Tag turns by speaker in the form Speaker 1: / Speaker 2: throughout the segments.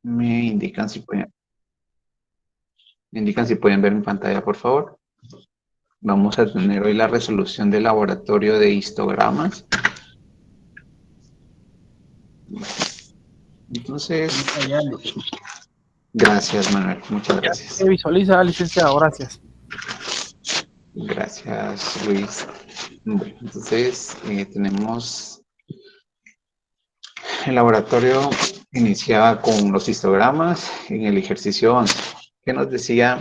Speaker 1: Me indican si pueden ver mi pantalla, por favor. Vamos a tener hoy la resolución del laboratorio de histogramas. Entonces, gracias, Manuel. Muchas
Speaker 2: Ya
Speaker 1: gracias.
Speaker 2: se visualiza, licenciado, gracias.
Speaker 1: Gracias, Luis. Bueno, entonces, tenemos el laboratorio iniciaba con los histogramas en el ejercicio 11, que nos decía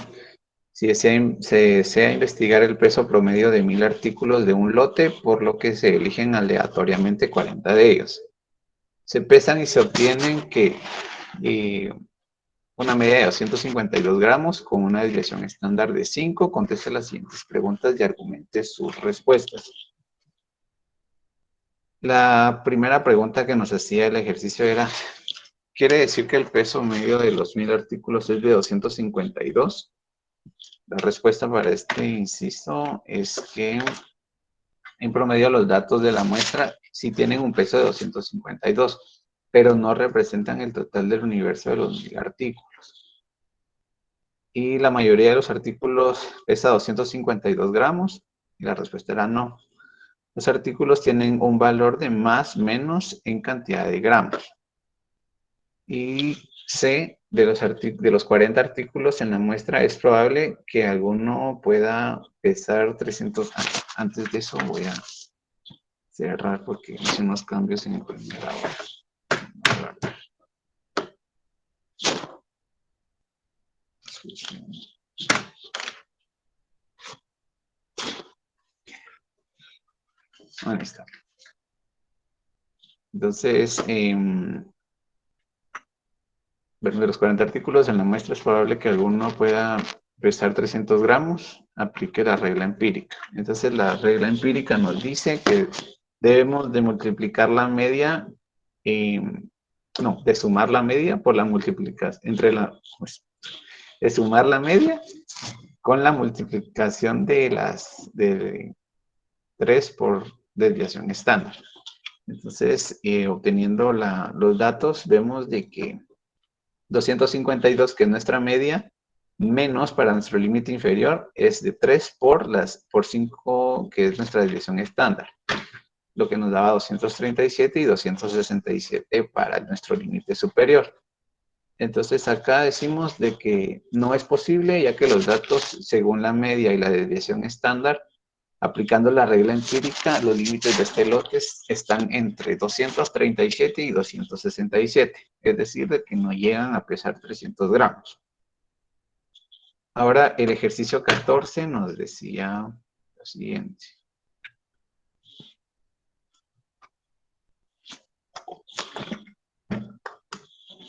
Speaker 1: si se desea investigar el peso promedio de 1000 artículos de un lote, por lo que se eligen aleatoriamente 40 de ellos. Se pesan y se obtienen que una media de 252 gramos con una desviación estándar de 5. Conteste las siguientes preguntas y argumente sus respuestas. La primera pregunta que nos hacía el ejercicio era, ¿quiere decir que el peso medio de los 1000 artículos es de 252? La respuesta para este inciso es que en promedio los datos de la muestra sí tienen un peso de 252, pero no representan el total del universo de los 1000 artículos. Y la mayoría de los artículos pesa 252 gramos, y la respuesta era no. Los artículos tienen un valor de más menos en cantidad de gramos. Y C, de los 40 artículos en la muestra, es probable que alguno pueda pesar 300. Antes de eso voy a cerrar porque hice unos cambios en el primer ahora. Ahí está. Entonces, bueno, de los 40 artículos en la muestra es probable que alguno pueda pesar 300 gramos. Aplique la regla empírica. Entonces, la regla empírica nos dice que debemos de multiplicar la media, de sumar la media por la multiplicación, de sumar la media con la multiplicación de 3 por desviación estándar. Entonces, obteniendo los datos, vemos de que 252, que es nuestra media, menos para nuestro límite inferior, es de 3 por 5, que es nuestra desviación estándar, lo que nos daba 237 y 267 para nuestro límite superior. Entonces acá decimos de que no es posible, ya que los datos según la media y la desviación estándar, aplicando la regla empírica, los límites de este lote están entre 237 y 267, es decir, de que no llegan a pesar 300 gramos. Ahora el ejercicio 14 nos decía lo siguiente.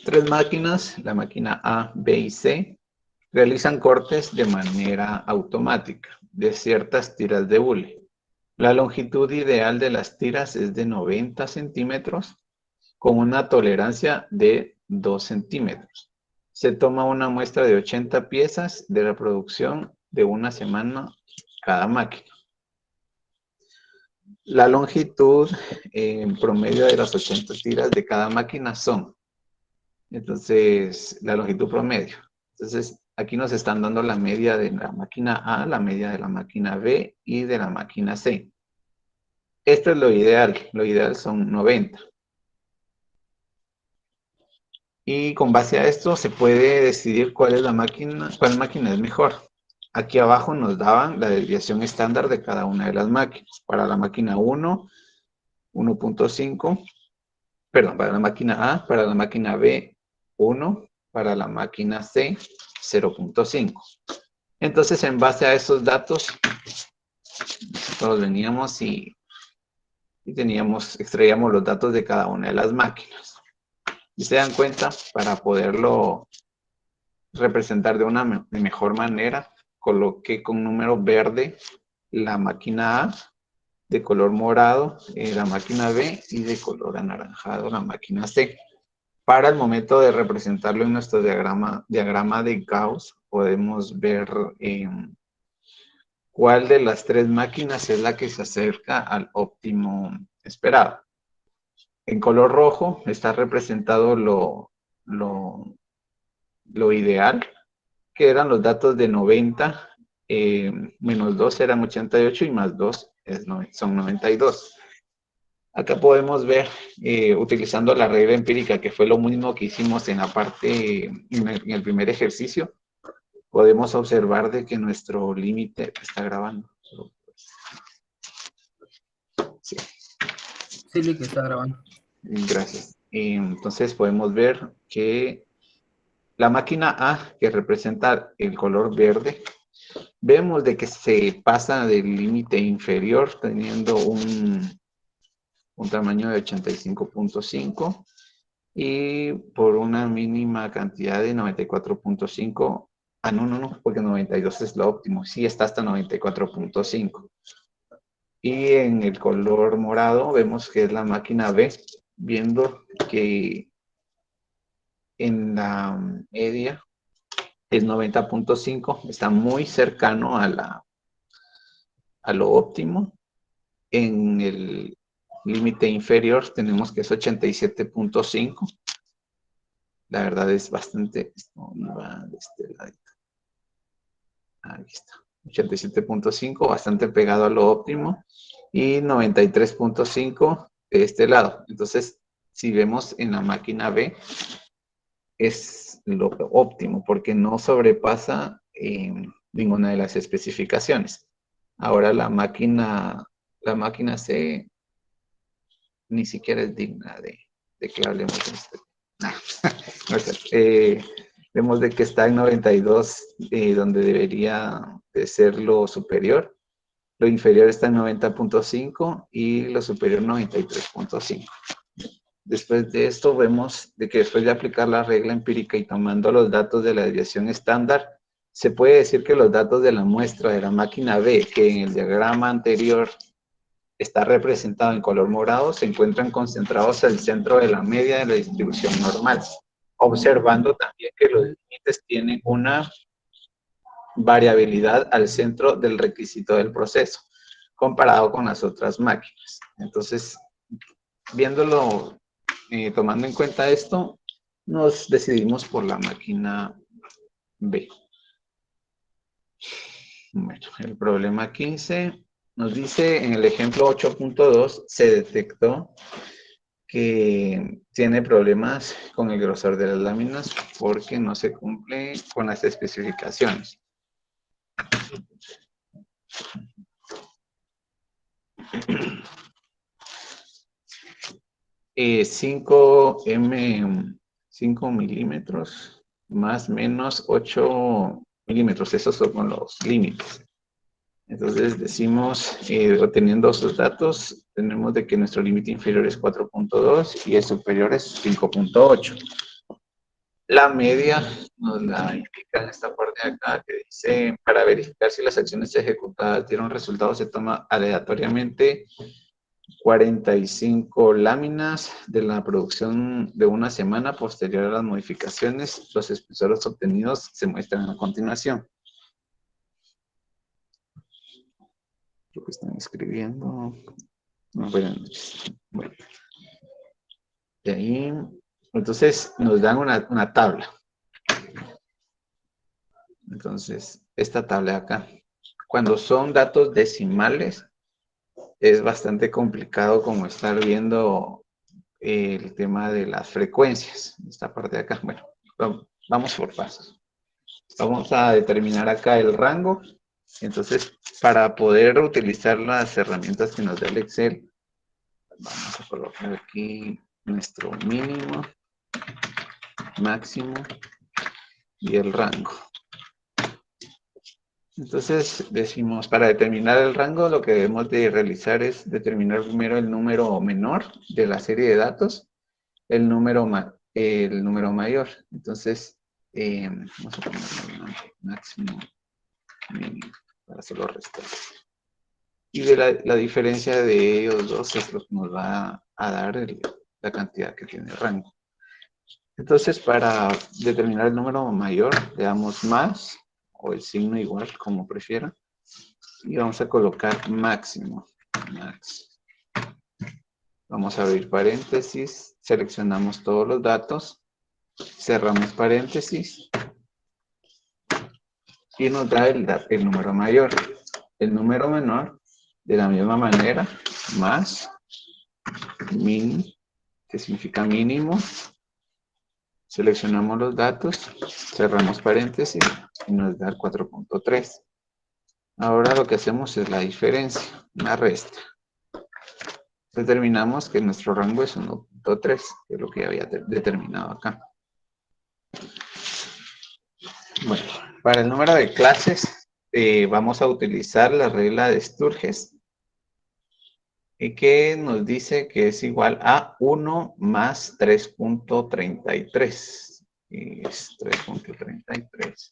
Speaker 1: Tres máquinas, la máquina A, B y C, realizan cortes de manera automática de ciertas tiras de hule. La longitud ideal de las tiras es de 90 centímetros con una tolerancia de 2 centímetros. Se toma una muestra de 80 piezas de la producción de una semana cada máquina. La longitud en promedio de las 80 tiras de cada máquina son, entonces, la longitud promedio. Entonces, aquí nos están dando la media de la máquina A, la media de la máquina B y de la máquina C. Esto es lo ideal son 90. Y con base a esto se puede decidir cuál máquina es mejor. Aquí abajo nos daban la desviación estándar de cada una de las máquinas. Para la máquina 1, 1.5, perdón, para la máquina A, para la máquina B, 1, para la máquina C, 0.5. Entonces, en base a esos datos, nosotros veníamos y extraíamos los datos de cada una de las máquinas. Y se dan cuenta, para poderlo representar de una mejor manera, coloqué con número verde la máquina A, de color morado la máquina B y de color anaranjado la máquina C. Para el momento de representarlo en nuestro diagrama de Gauss, podemos ver cuál de las tres máquinas es la que se acerca al óptimo esperado. En color rojo está representado lo lo ideal, que eran los datos de 90, menos 2 eran 88 y más 2 son 92. Acá podemos ver, utilizando la regla empírica, que fue lo mismo que hicimos en la parte, en el primer ejercicio, podemos observar de que nuestro límite está grabando. Sí.
Speaker 2: Sí, Lick, está grabando.
Speaker 1: Gracias. Entonces podemos ver que la máquina A, que representa el color verde, vemos de que se pasa del límite inferior teniendo un tamaño de 85.5 y por una mínima cantidad de 94.5. Ah, no, porque 92 es lo óptimo. Sí está hasta 94.5. Y en el color morado vemos que es la máquina B, viendo que en la media es 90.5, está muy cercano a lo óptimo. En el límite inferior tenemos que es 87.5. La verdad es bastante, esto va de este lado. Ahí está. 87.5, bastante pegado a lo óptimo. Y 93.5 de este lado. Entonces, si vemos en la máquina B, es lo óptimo porque no sobrepasa ninguna de las especificaciones. Ahora la máquina C ni siquiera es digna de que hablemos de esto. No, vemos de que está en 92, donde debería de ser lo superior. Lo inferior está en 90.5 y lo superior 93.5. Después de esto vemos de que después de aplicar la regla empírica y tomando los datos de la desviación estándar, se puede decir que los datos de la muestra de la máquina B, que en el diagrama anterior está representado en color morado, se encuentran concentrados al centro de la media de la distribución normal, observando también que los límites tienen una variabilidad al centro del requisito del proceso, comparado con las otras máquinas. Entonces, viéndolo, tomando en cuenta esto, nos decidimos por la máquina B. Bueno, el problema 15 nos dice en el ejemplo 8.2 se detectó que tiene problemas con el grosor de las láminas porque no se cumple con las especificaciones. 5 milímetros más menos 8 milímetros, esos son los límites. Entonces decimos, obteniendo esos datos, tenemos de que nuestro límite inferior es 4.2 y el superior es 5.8. La media nos la indica en esta parte de acá, que dice, para verificar si las acciones ejecutadas dieron resultados, se toma aleatoriamente 45 láminas de la producción de una semana posterior a las modificaciones. Los espesores obtenidos se muestran a continuación. Lo que están escribiendo. Buenas noches. Bueno. De ahí, entonces nos dan una tabla. Entonces, esta tabla de acá. Cuando son datos decimales, es bastante complicado como estar viendo el tema de las frecuencias. Esta parte de acá, bueno, vamos por pasos. Vamos a determinar acá el rango. Entonces, para poder utilizar las herramientas que nos da el Excel, vamos a colocar aquí nuestro mínimo, máximo y el rango. Entonces decimos, para determinar el rango, lo que debemos de realizar es determinar primero el número menor de la serie de datos, el número mayor. Entonces, vamos a poner máximo, mínimo, para hacerlo restar. Y de la diferencia de ellos dos es lo que nos va a dar la cantidad que tiene el rango. Entonces, para determinar el número mayor, le damos más o el signo igual, como prefieran. Y vamos a colocar máximo. Max. Vamos a abrir paréntesis, seleccionamos todos los datos cerramos paréntesis y nos da el número mayor. El número menor, de la misma manera, más min, que significa mínimo. Seleccionamos los datos, cerramos paréntesis y nos da el 4.3. Ahora lo que hacemos es la diferencia, una resta. Determinamos que nuestro rango es 1.3, que es lo que había determinado acá. Bueno, para el número de clases vamos a utilizar la regla de Sturges, que nos dice que es igual a 1 más 3.33. Es 3.33.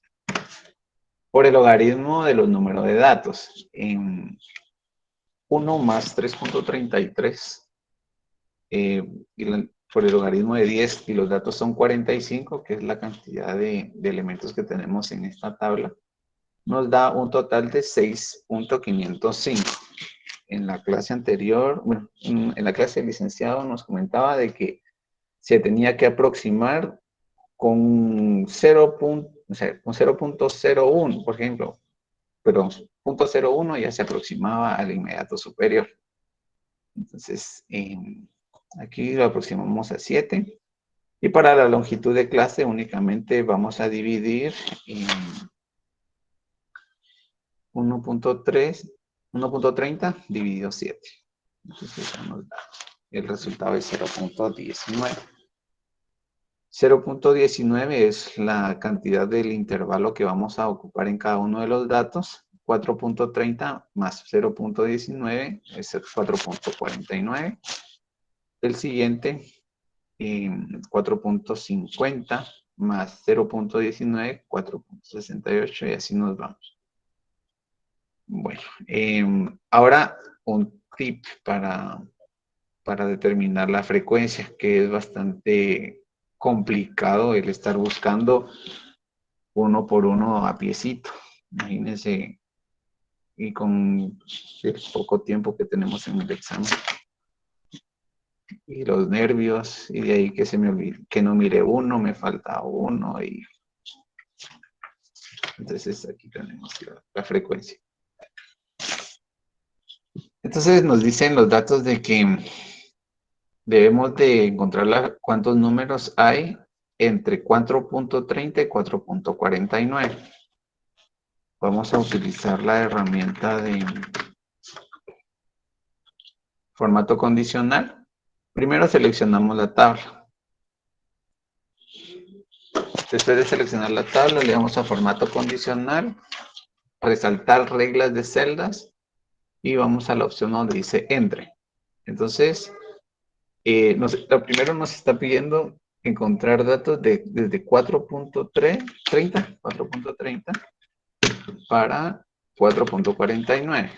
Speaker 1: Por el logaritmo de los números de datos. En 1 más 3.33 por el logaritmo de 10 y los datos son 45, que es la cantidad de elementos que tenemos en esta tabla, nos da un total de 6.505. En la clase anterior, bueno, en la clase de licenciado nos comentaba de que se tenía que aproximar con 0.01, por ejemplo, pero 0.01 ya se aproximaba al inmediato superior. Entonces, aquí lo aproximamos a 7. Y para la longitud de clase únicamente vamos a dividir en 1.30 dividido 7. Entonces, eso nos da. El resultado es 0.19. 0.19 es la cantidad del intervalo que vamos a ocupar en cada uno de los datos. 4.30 más 0.19 es 4.49. El siguiente, 4.50 más 0.19, 4.68 y así nos vamos. Bueno, ahora un tip para determinar la frecuencia, que es bastante complicado el estar buscando uno por uno a piecito. Imagínense, y con el poco tiempo que tenemos en el examen. Y los nervios, y de ahí que se me olvide, que no mire uno, me falta uno, y entonces aquí tenemos la frecuencia. Entonces nos dicen los datos de que debemos de encontrar cuántos números hay entre 4.30 y 4.49. Vamos a utilizar la herramienta de formato condicional. Primero seleccionamos la tabla. Después de seleccionar la tabla, le damos a formato condicional, resaltar reglas de celdas y vamos a la opción donde dice entre. Entonces, primero nos está pidiendo encontrar datos desde 4.30 para 4.49.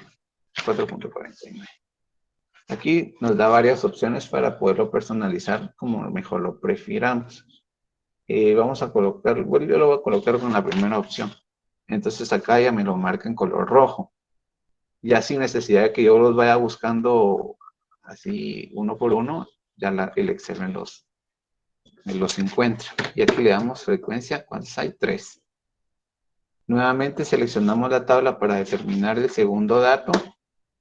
Speaker 1: Aquí nos da varias opciones para poderlo personalizar como mejor lo prefiramos. Vamos a colocar, bueno, yo lo voy a colocar con la primera opción. Entonces acá ya me lo marca en color rojo. Ya sin necesidad de que yo los vaya buscando así uno por uno, ya el Excel me los encuentra. Y aquí le damos frecuencia, ¿cuántos hay? 3. Nuevamente seleccionamos la tabla para determinar el segundo dato,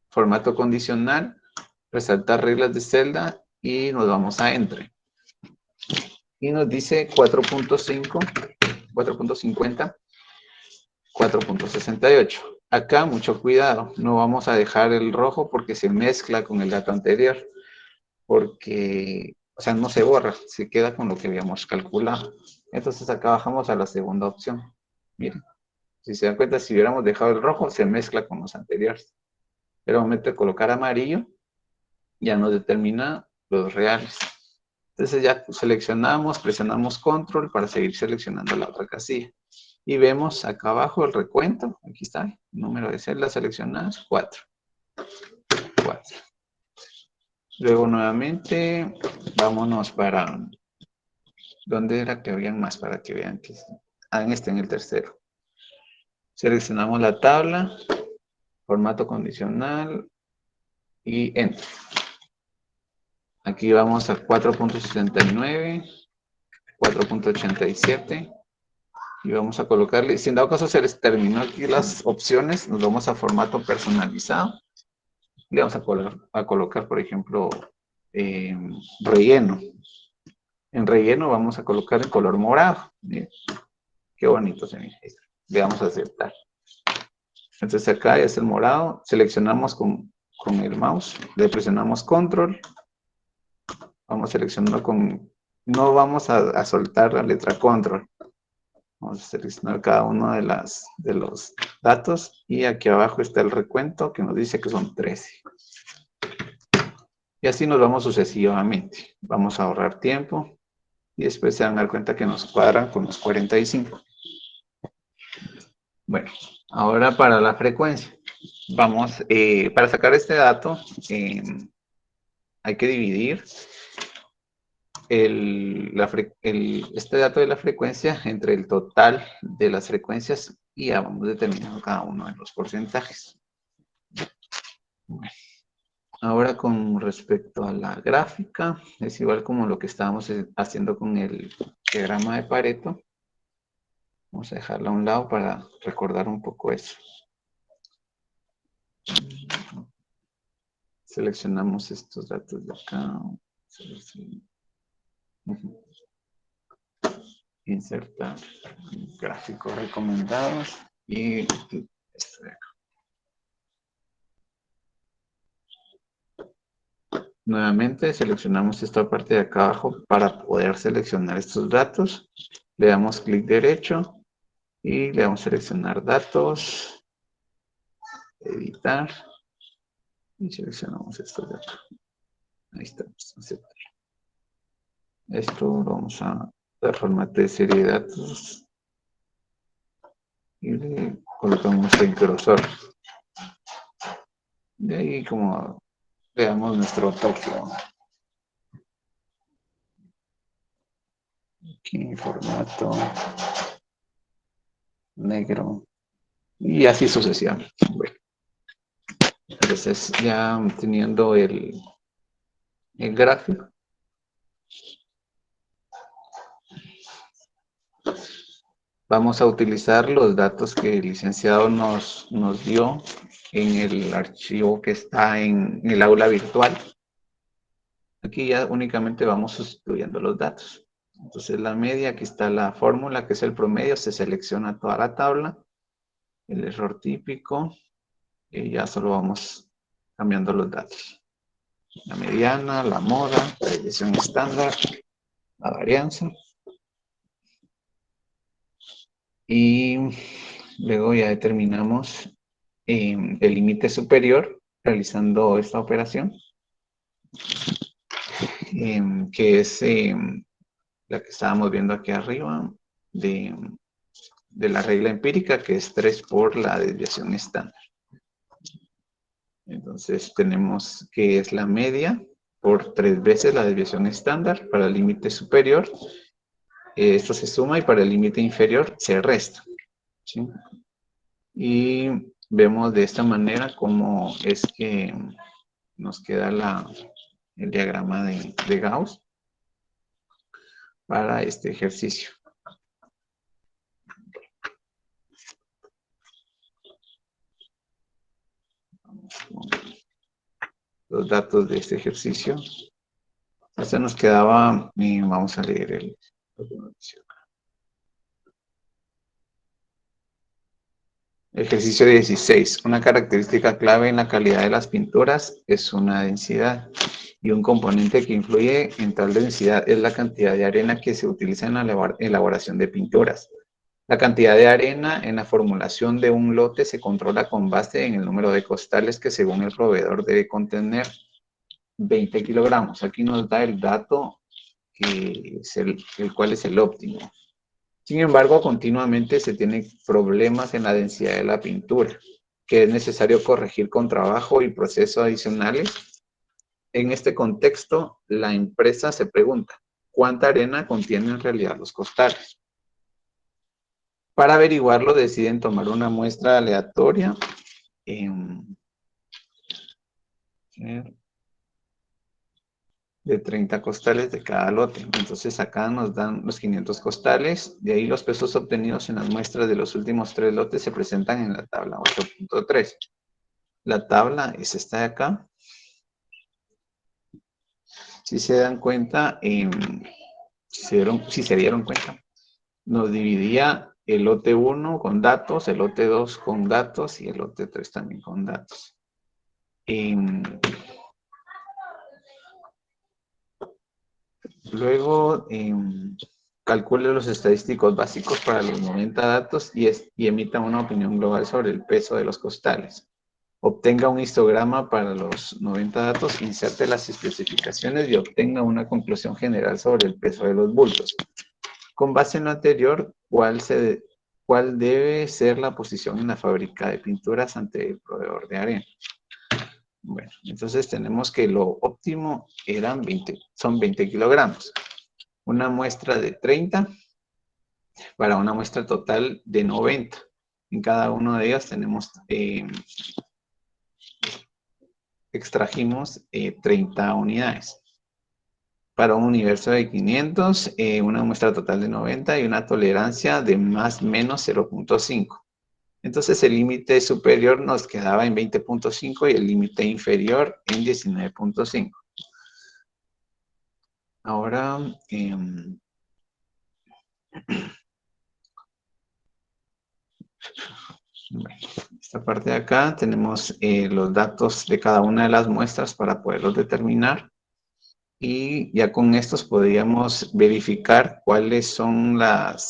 Speaker 1: formato condicional, resaltar reglas de celda y nos vamos a entre. Y nos dice 4.5, 4.50, 4.68. Acá mucho cuidado, no vamos a dejar el rojo porque se mezcla con el dato anterior, porque, o sea, no se borra, se queda con lo que habíamos calculado. Entonces acá bajamos a la segunda opción. Miren, si se dan cuenta, si hubiéramos dejado el rojo, se mezcla con los anteriores. Pero al momento de colocar amarillo, ya nos determina los reales. Entonces ya seleccionamos, presionamos control para seguir seleccionando la otra casilla. Y vemos acá abajo el recuento. Aquí está el número de celdas seleccionadas, 4. Luego nuevamente, vámonos para... ¿Dónde era que habían más? Para que vean que... en el tercero. Seleccionamos la tabla, formato condicional y Enter. Aquí vamos a 4.69, 4.87. Y vamos a colocarle, si en dado caso se les terminó aquí las opciones, nos vamos a formato personalizado. Le vamos a colocar, por ejemplo, relleno. En relleno vamos a colocar el color morado. Miren, qué bonito se mira. Le damos a aceptar. Entonces acá es el morado. Seleccionamos con el mouse. Le presionamos control. Vamos seleccionando con... No vamos a soltar la letra control. Vamos a seleccionar cada uno de los datos. Y aquí abajo está el recuento que nos dice que son 13. Y así nos vamos sucesivamente. Vamos a ahorrar tiempo. Y después se van a dar cuenta que nos cuadran con los 45. Bueno, ahora para la frecuencia. Vamos, para sacar este dato, hay que dividir este dato de la frecuencia entre el total de las frecuencias y ya vamos determinando cada uno de los porcentajes. Bueno, ahora con respecto a la gráfica, es igual como lo que estábamos haciendo con el diagrama de Pareto. Vamos a dejarla a un lado para recordar un poco eso. Seleccionamos estos datos de acá. Insertar gráficos recomendados y este de acá. Nuevamente seleccionamos esta parte de acá abajo para poder seleccionar estos datos. Le damos clic derecho y le damos a seleccionar datos, editar y seleccionamos estos datos. Ahí está, aceptar. Esto lo vamos a dar formato de serie de datos y le colocamos el grosor. De ahí como veamos nuestro toque. Aquí formato negro y así sucesivamente. Bueno, entonces ya teniendo el gráfico, vamos a utilizar los datos que el licenciado nos dio en el archivo que está en el aula virtual. Aquí ya únicamente vamos sustituyendo los datos. Entonces la media, aquí está la fórmula que es el promedio, se selecciona toda la tabla, el error típico, y ya solo vamos cambiando los datos. La mediana, la moda, la desviación estándar, la varianza. Y luego ya determinamos el límite superior realizando esta operación, que es la que estábamos viendo aquí arriba de la regla empírica, que es 3 por la desviación estándar. Entonces tenemos que es la media por 3 veces la desviación estándar para el límite superior. Esto se suma y para el límite inferior se resta. ¿Sí? Y vemos de esta manera cómo es que nos queda el diagrama de Gauss para este ejercicio. Vamos con los datos de este ejercicio. Este nos quedaba, y vamos a leer el ejercicio 16. Una característica clave en la calidad de las pinturas es una densidad. Y un componente que influye en tal densidad es la cantidad de arena que se utiliza en la elaboración de pinturas. La cantidad de arena en la formulación de un lote se controla con base en el número de costales que según el proveedor debe contener 20 kilogramos. Aquí nos da el dato que es el cual es el óptimo. Sin embargo, continuamente se tienen problemas en la densidad de la pintura, que es necesario corregir con trabajo y procesos adicionales. En este contexto, la empresa se pregunta, ¿cuánta arena contienen en realidad los costales? Para averiguarlo, deciden tomar una muestra aleatoria. de 30 costales de cada lote. Entonces acá nos dan los 500 costales, de ahí los pesos obtenidos en las muestras de los últimos 3 lotes se presentan en la tabla 8.3. La tabla es esta de acá. Si se dan cuenta, si se dieron cuenta, nos dividía el lote 1 con datos, el lote 2 con datos y el lote 3 también con datos. Luego, calcule los estadísticos básicos para los 90 datos y emita una opinión global sobre el peso de los costales. Obtenga un histograma para los 90 datos, inserte las especificaciones y obtenga una conclusión general sobre el peso de los bultos. Con base en lo anterior, ¿cuál debe ser la posición en la fábrica de pinturas ante el proveedor de arena? Bueno, entonces tenemos que lo óptimo son 20 kilogramos. Una muestra de 30 para una muestra total de 90. En cada uno de ellas tenemos, extrajimos 30 unidades. Para un universo de 500, una muestra total de 90 y una tolerancia de más menos 0.5. Entonces el límite superior nos quedaba en 20.5 y el límite inferior en 19.5. Ahora, esta parte de acá tenemos los datos de cada una de las muestras para poderlos determinar. Y ya con estos podríamos verificar cuáles son acá,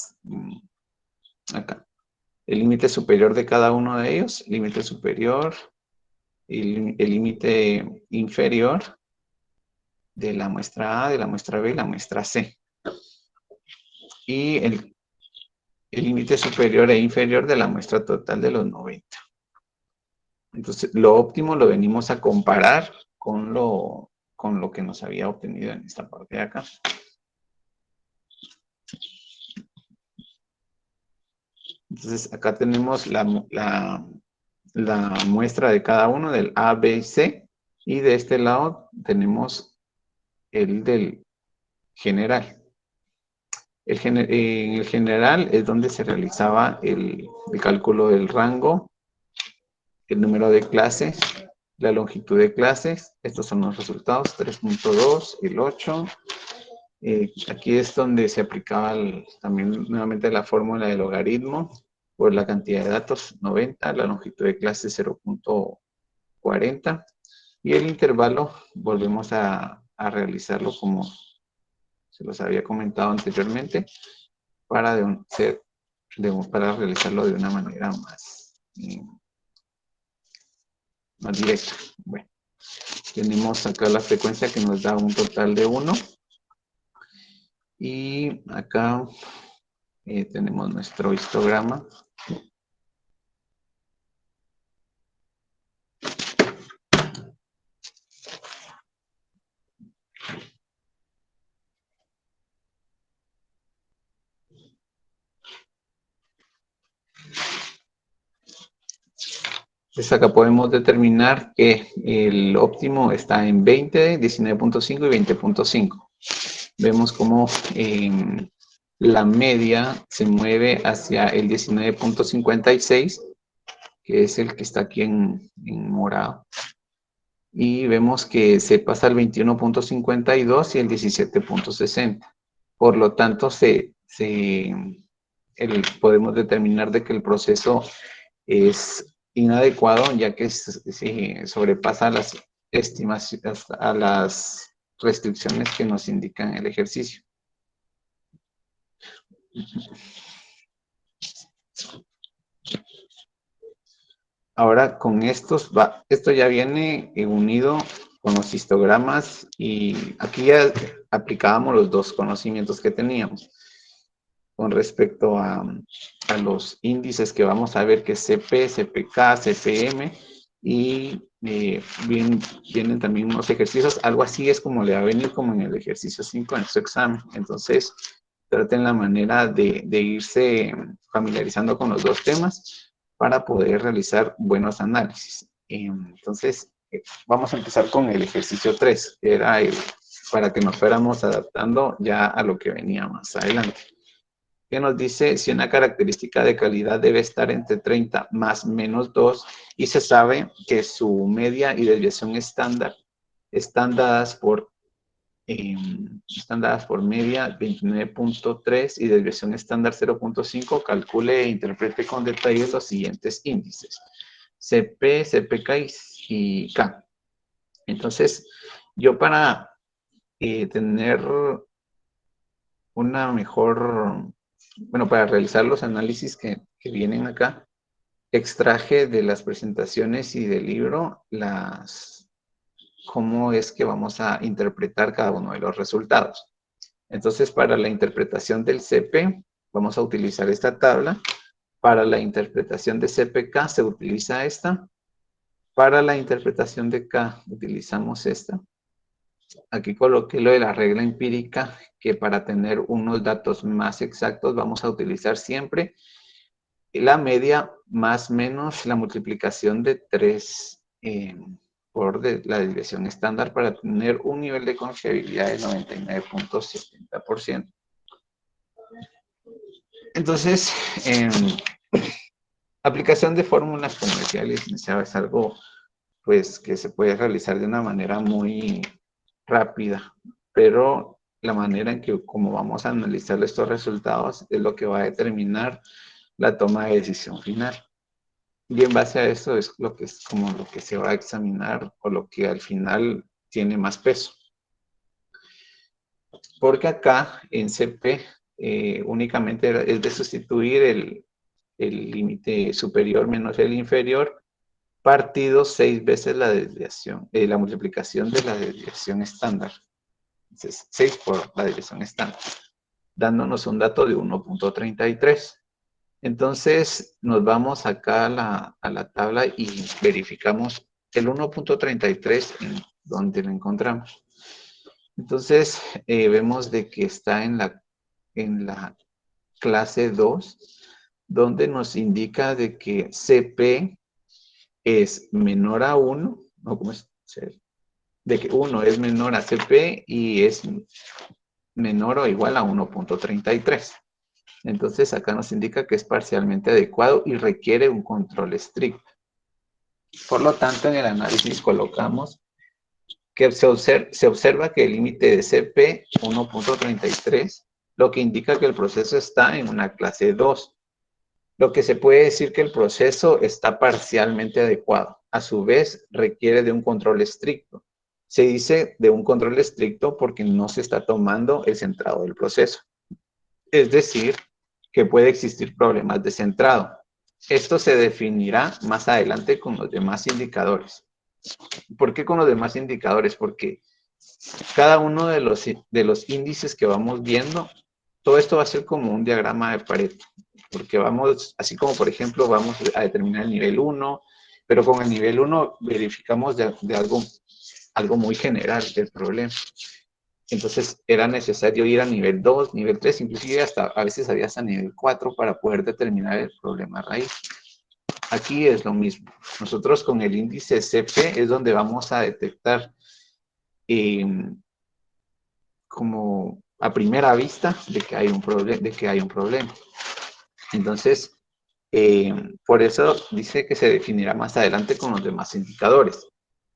Speaker 1: el límite superior de cada uno de ellos, límite superior, el límite inferior de la muestra A, de la muestra B y la muestra C. Y el límite superior e inferior de la muestra total de los 90. Entonces, lo óptimo lo venimos a comparar con lo que nos había obtenido en esta parte de acá. Entonces, acá tenemos la muestra de cada uno del A, B y C. Y de este lado tenemos el del general. En el general es donde se realizaba el cálculo del rango, el número de clases, la longitud de clases. Estos son los resultados, 3.2, el 8. Aquí es donde se aplicaba también nuevamente la fórmula del logaritmo por la cantidad de datos, 90, la longitud de clase 0.40 y el intervalo volvemos a realizarlo como se los había comentado anteriormente para realizarlo de una manera más directa. Bueno, tenemos acá la frecuencia que nos da un total de 1 y acá tenemos nuestro histograma. Entonces acá podemos determinar que el óptimo está en 20, 19.5 y 20.5. Vemos cómo la media se mueve hacia el 19.56, que es el que está aquí en morado. Y vemos que se pasa al 21.52 y el 17.60. Por lo tanto, podemos determinar de que el proceso es inadecuado, ya que sobrepasa las estimaciones, a las restricciones que nos indican el ejercicio. Ahora con esto ya viene unido con los histogramas y aquí ya aplicábamos los dos conocimientos que teníamos con respecto a los índices que vamos a ver, que es CP, CPK, CPM, y vienen también unos ejercicios. Algo así es como le va a venir como en el ejercicio 5 en su examen. Entonces, traten la manera de irse familiarizando con los dos temas para poder realizar buenos análisis. Entonces, vamos a empezar con el ejercicio 3, que era para que nos fuéramos adaptando ya a lo que venía más adelante. Que nos dice si una característica de calidad debe estar entre 30 más menos 2 y se sabe que su media y desviación estándar están dadas por media 29.3 y desviación estándar 0.5, calcule e interprete con detalle los siguientes índices: CP, CPK y K. Entonces, yo para tener una mejor, bueno, para realizar los análisis que vienen acá, extraje de las presentaciones y del libro cómo es que vamos a interpretar cada uno de los resultados. Entonces, para la interpretación del CP, vamos a utilizar esta tabla. Para la interpretación de CPK se utiliza esta. Para la interpretación de K utilizamos esta. Aquí coloqué lo de la regla empírica, que para tener unos datos más exactos vamos a utilizar siempre la media más menos la multiplicación de 3 por la desviación estándar para tener un nivel de confiabilidad de 99.70%. Entonces, aplicación de fórmulas comerciales, es algo pues que se puede realizar de una manera muy rápida, pero la manera en que como vamos a analizar estos resultados es lo que va a determinar la toma de decisión final. Y en base a eso es lo que es como lo que se va a examinar o lo que al final tiene más peso. Porque acá en CP únicamente es de sustituir el límite superior menos el inferior partido 6 veces la desviación, la multiplicación de la desviación estándar. Entonces, 6 por la desviación estándar, dándonos un dato de 1.33. Entonces, nos vamos acá a la tabla y verificamos el 1.33 en donde lo encontramos. Entonces, vemos de que está en la clase 2, donde nos indica de que CP es menor a 1, no, ¿cómo es? De que 1 es menor a CP y es menor o igual a 1.33. Entonces acá nos indica que es parcialmente adecuado y requiere un control estricto. Por lo tanto, en el análisis colocamos que se observa que el límite de CP 1.33, lo que indica que el proceso está en una clase 2. Lo que se puede decir que el proceso está parcialmente adecuado. A su vez, requiere de un control estricto. Se dice de un control estricto porque no se está tomando el centrado del proceso. Es decir, que puede existir problemas de centrado. Esto se definirá más adelante con los demás indicadores. ¿Por qué con los demás indicadores? Porque cada uno de los índices que vamos viendo, todo esto va a ser como un diagrama de Pareto, porque vamos, así como por ejemplo vamos a determinar el nivel 1, pero con el nivel 1 verificamos de algo muy general del problema. Entonces era necesario ir a nivel 2, nivel 3, inclusive hasta a veces había hasta nivel 4 para poder determinar el problema raíz. Aquí es lo mismo. Nosotros con el índice CP es donde vamos a detectar como a primera vista de que hay un problema. Entonces, por eso dice que se definirá más adelante con los demás indicadores.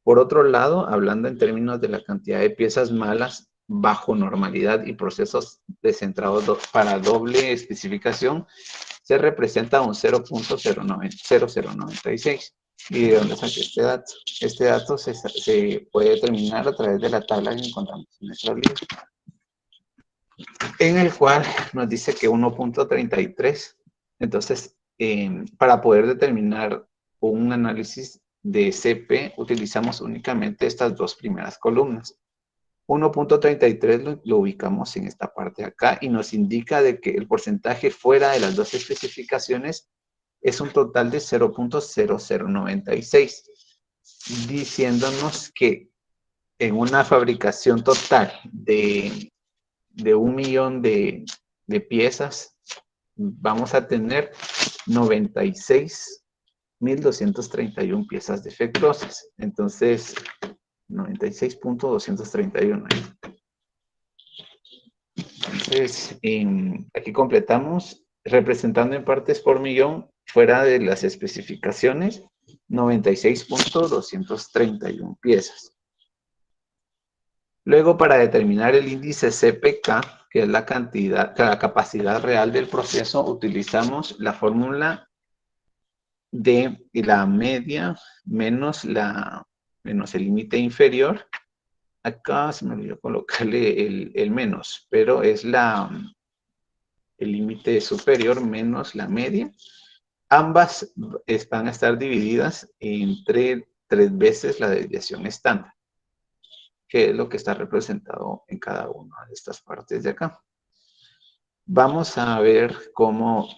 Speaker 1: Por otro lado, hablando en términos de la cantidad de piezas malas bajo normalidad y procesos descentrados para doble especificación, se representa un 0.0096. ¿Y de dónde saqué este dato? Este dato se puede determinar a través de la tabla que encontramos en nuestro libro, en el cual nos dice que 1.33. Entonces, para poder determinar un análisis de CP, utilizamos únicamente estas dos primeras columnas. 1.33 lo ubicamos en esta parte de acá y nos indica de que el porcentaje fuera de las dos especificaciones es un total de 0.0096, diciéndonos que en una fabricación total de 1 millón de piezas, vamos a tener 96.231 piezas defectuosas. Entonces, 96.231. Entonces, aquí completamos, representando en partes por millón, fuera de las especificaciones, 96.231 piezas. Luego, para determinar el índice CPK, que es la capacidad real del proceso, utilizamos la fórmula de la media menos el límite inferior. Acá se me olvidó colocarle el menos, pero es el límite superior menos la media. Ambas van a estar divididas entre 3 veces la desviación estándar, que es lo que está representado en cada una de estas partes de acá. Vamos a ver cómo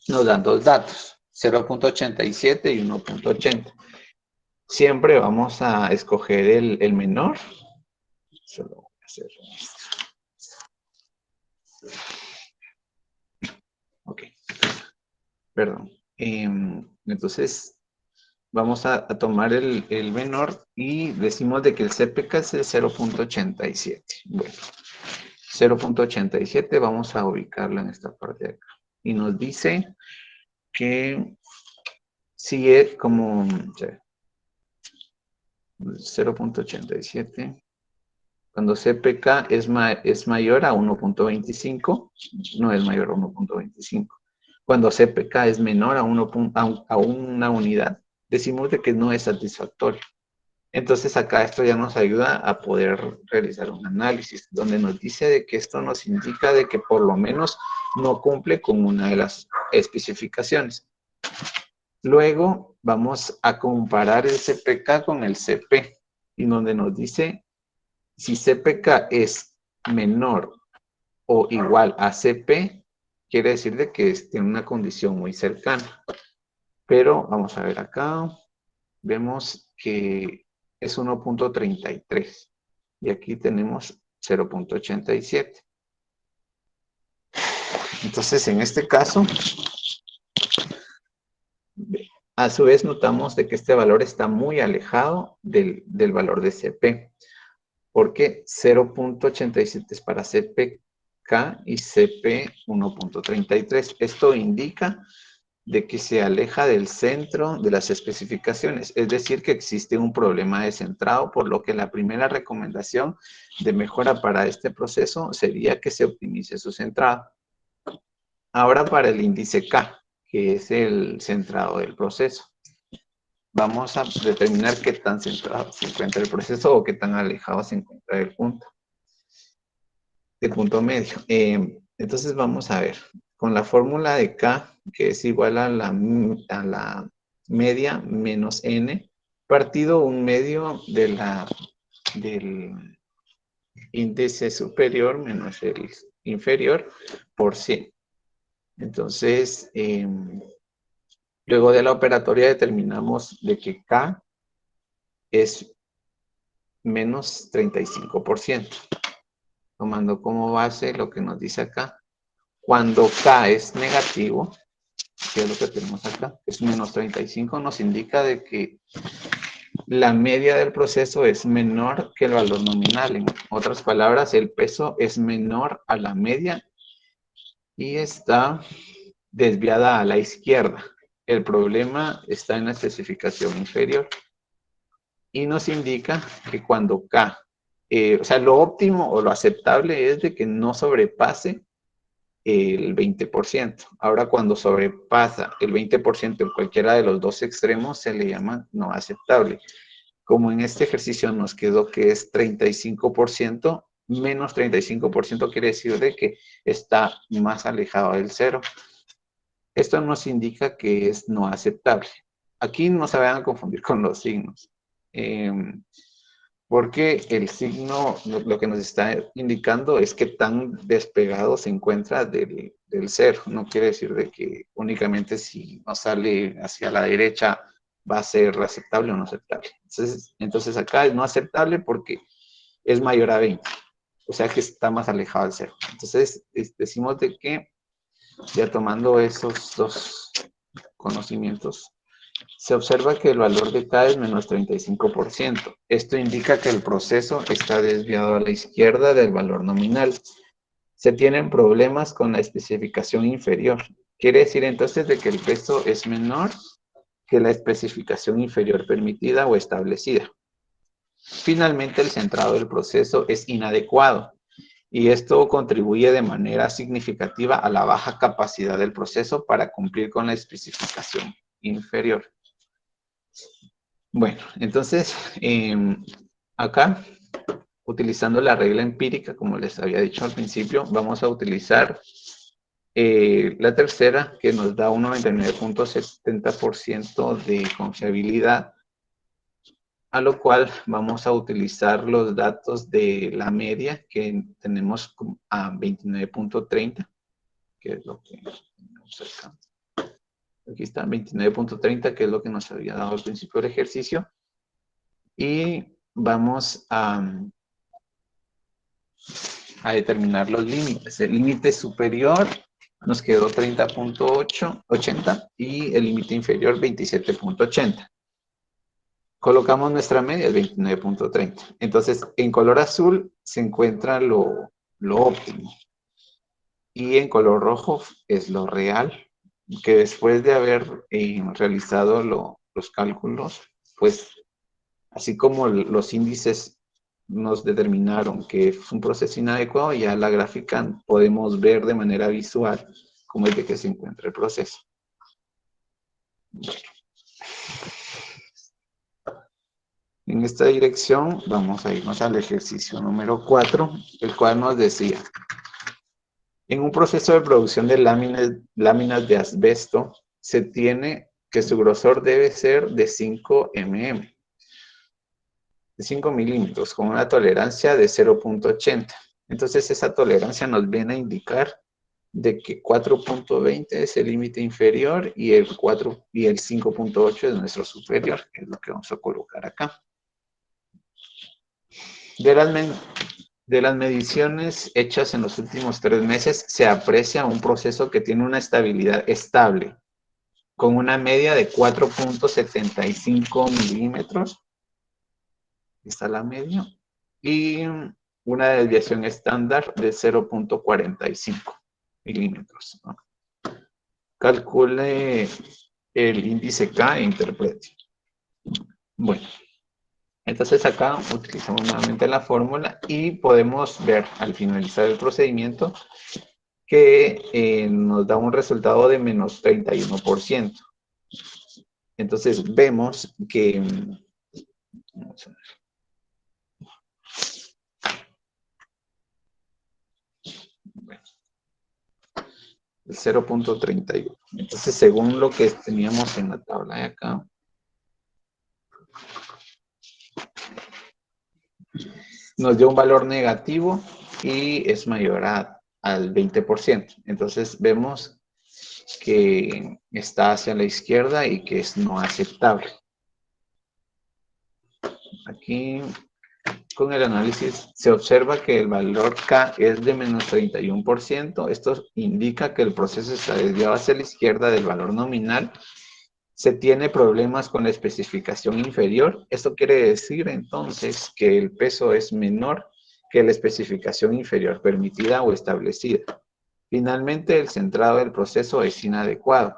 Speaker 1: nos dan dos datos, 0.87 y 1.80. Siempre vamos a escoger el menor. Solo voy a hacer esto. Ok. Perdón. Entonces, vamos a tomar el menor y decimos de que el CPK es el 0.87. Bueno, 0.87 vamos a ubicarlo en esta parte de acá. Y nos dice que si es como 0.87, cuando CPK es mayor a 1.25, no es mayor a 1.25. Cuando CPK es menor a una unidad, decimos de que no es satisfactorio. Entonces acá esto ya nos ayuda a poder realizar un análisis donde nos dice de que esto nos indica de que por lo menos no cumple con una de las especificaciones. Luego vamos a comparar el CPK con el CP y donde nos dice si CPK es menor o igual a CP, quiere decir de que tiene una condición muy cercana. Pero vamos a ver acá, vemos que es 1.33 y aquí tenemos 0.87. Entonces, en este caso, a su vez notamos de que este valor está muy alejado del valor de CP, porque 0.87 es para CPK y CP 1.33. Esto indica de que se aleja del centro de las especificaciones, es decir, que existe un problema de centrado, por lo que la primera recomendación de mejora para este proceso sería que se optimice su centrado. Ahora para el índice K, que es el centrado del proceso. Vamos a determinar qué tan centrado se encuentra el proceso o qué tan alejado se encuentra del punto medio. Entonces vamos a ver, con la fórmula de K, que es igual a la media menos N, partido un medio del índice superior menos el inferior por 100. Entonces, luego de la operatoria determinamos de que K es menos 35%, tomando como base lo que nos dice acá. Cuando K es negativo, que es lo que tenemos acá, es menos 35, nos indica de que la media del proceso es menor que el valor nominal. En otras palabras, el peso es menor a la media y está desviada a la izquierda. El problema está en la especificación inferior y nos indica que cuando K, o sea, lo óptimo o lo aceptable es de que no sobrepase el 20%. Ahora, cuando sobrepasa el 20% en cualquiera de los dos extremos, se le llama no aceptable. Como en este ejercicio nos quedó que es 35%, menos 35% quiere decir de que está más alejado del cero. Esto nos indica que es no aceptable. Aquí no se vayan a confundir con los signos. Porque el signo lo que nos está indicando es que tan despegado se encuentra del cero. No quiere decir de que únicamente si nos sale hacia la derecha va a ser aceptable o no aceptable. Entonces acá es no aceptable porque es mayor a 20. O sea que está más alejado del cero. Entonces decimos de que ya tomando esos dos conocimientos, Se observa que el valor de K es menos 35%. Esto indica que el proceso está desviado a la izquierda del valor nominal. Se tienen problemas con la especificación inferior. Quiere decir entonces de que el peso es menor que la especificación inferior permitida o establecida. Finalmente, el centrado del proceso es inadecuado y esto contribuye de manera significativa a la baja capacidad del proceso para cumplir con la especificación inferior. Bueno, entonces, acá, utilizando la regla empírica, como les había dicho al principio, vamos a utilizar la tercera, que nos da un 99.70% de confiabilidad, a lo cual vamos a utilizar los datos de la media que tenemos a 29.30, que es lo que tenemos acá. Aquí está 29.30, que es lo que nos había dado al principio del ejercicio. Y vamos a determinar los límites. El límite superior nos quedó 30.80 y el límite inferior 27.80. Colocamos nuestra media, el 29.30. Entonces, en color azul se encuentra lo óptimo. Y en color rojo es lo real, que después de haber realizado los cálculos, pues, así como los índices nos determinaron que es un proceso inadecuado, ya la gráfica podemos ver de manera visual cómo es de que se encuentra el proceso. Bueno. En esta dirección vamos a irnos al ejercicio número 4, el cual nos decía: en un proceso de producción de láminas de asbesto, se tiene que su grosor debe ser de 5 mm, de 5 milímetros, con una tolerancia de 0.80. Entonces, esa tolerancia nos viene a indicar de que 4.20 es el límite inferior y el 5.8 es nuestro superior, que es lo que vamos a colocar acá. De las mediciones hechas en los últimos 3 meses, se aprecia un proceso que tiene una estabilidad estable, con una media de 4.75 milímetros. Está la media. Y una desviación estándar de 0.45 milímetros, ¿no? Calcule el índice K e interprete. Bueno. Entonces acá utilizamos nuevamente la fórmula y podemos ver al finalizar el procedimiento que nos da un resultado de menos 31%. Entonces vemos que, vamos a ver. Bueno, el 0.31. Entonces, según lo que teníamos en la tabla de acá, nos dio un valor negativo y es mayor al 20%. Entonces vemos que está hacia la izquierda y que es no aceptable. Aquí, con el análisis, se observa que el valor K es de menos 31%. Esto indica que el proceso está desviado hacia la izquierda del valor nominal. Se tiene problemas con la especificación inferior. Esto quiere decir entonces que el peso es menor que la especificación inferior permitida o establecida. Finalmente, el centrado del proceso es inadecuado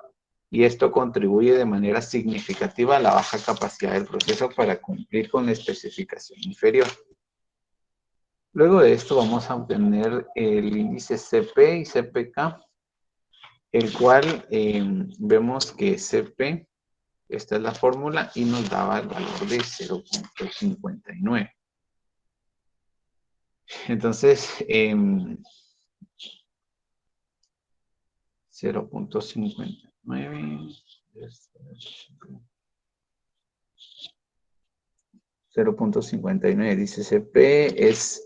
Speaker 1: y esto contribuye de manera significativa a la baja capacidad del proceso para cumplir con la especificación inferior. Luego de esto vamos a obtener el índice CP y CPK, el cual vemos que CP, esta es la fórmula, y nos daba el valor de 0.59. Entonces, 0.59 dice CP es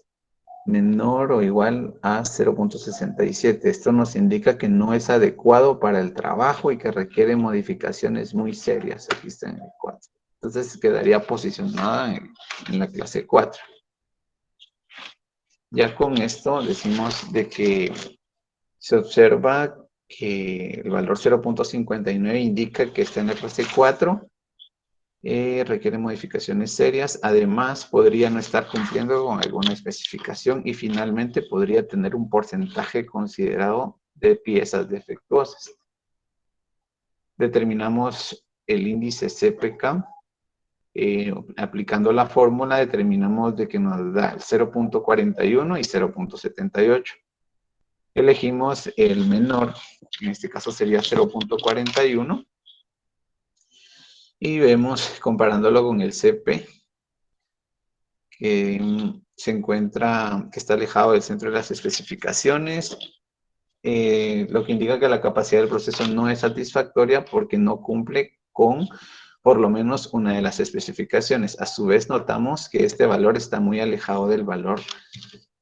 Speaker 1: menor o igual a 0.67. Esto nos indica que no es adecuado para el trabajo y que requiere modificaciones muy serias. Aquí está en el 4. Entonces quedaría posicionada en la clase 4. Ya con esto decimos de que se observa que el valor 0.59 indica que está en la clase 4 requiere modificaciones serias. Además, podría no estar cumpliendo con alguna especificación y finalmente podría tener un porcentaje considerado de piezas defectuosas. Determinamos el índice CPK. Aplicando la fórmula determinamos de que nos da 0.41 y 0.78. Elegimos el menor, en este caso sería 0.41. Y vemos, comparándolo con el CP, que se encuentra, que está alejado del centro de las especificaciones, lo que indica que la capacidad del proceso no es satisfactoria porque no cumple con por lo menos una de las especificaciones. A su vez, notamos que este valor está muy alejado del valor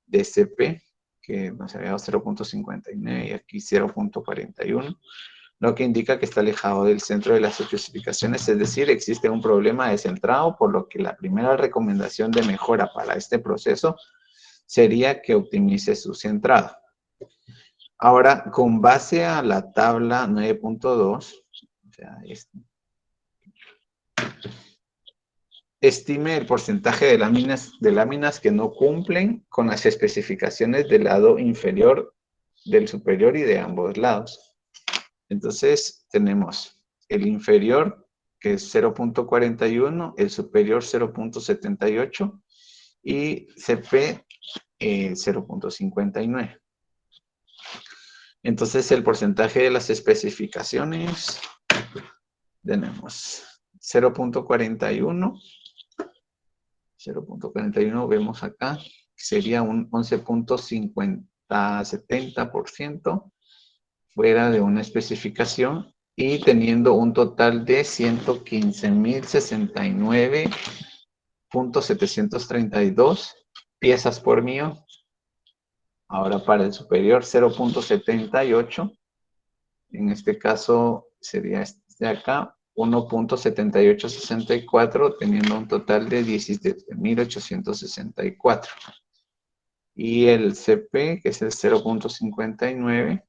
Speaker 1: de CP, que nos había dado 0.59 y aquí 0.41. Lo que indica que está alejado del centro de las especificaciones, es decir, existe un problema de centrado, por lo que la primera recomendación de mejora para este proceso sería que optimice su centrado. Ahora, con base a la tabla 9.2, o sea, estime el porcentaje de láminas que no cumplen con las especificaciones del lado inferior, del superior y de ambos lados. Entonces, tenemos el inferior, que es 0.41, el superior 0.78 y CP 0.59. Entonces, el porcentaje de las especificaciones, tenemos 0.41. 0.41 vemos acá, sería un 11.5070% fuera de una especificación y teniendo un total de 115.069.732 piezas por millón. Ahora para el superior 0.78, en este caso sería este de acá, 1.7864, teniendo un total de 17.864. Y el CP, que es el 0.59,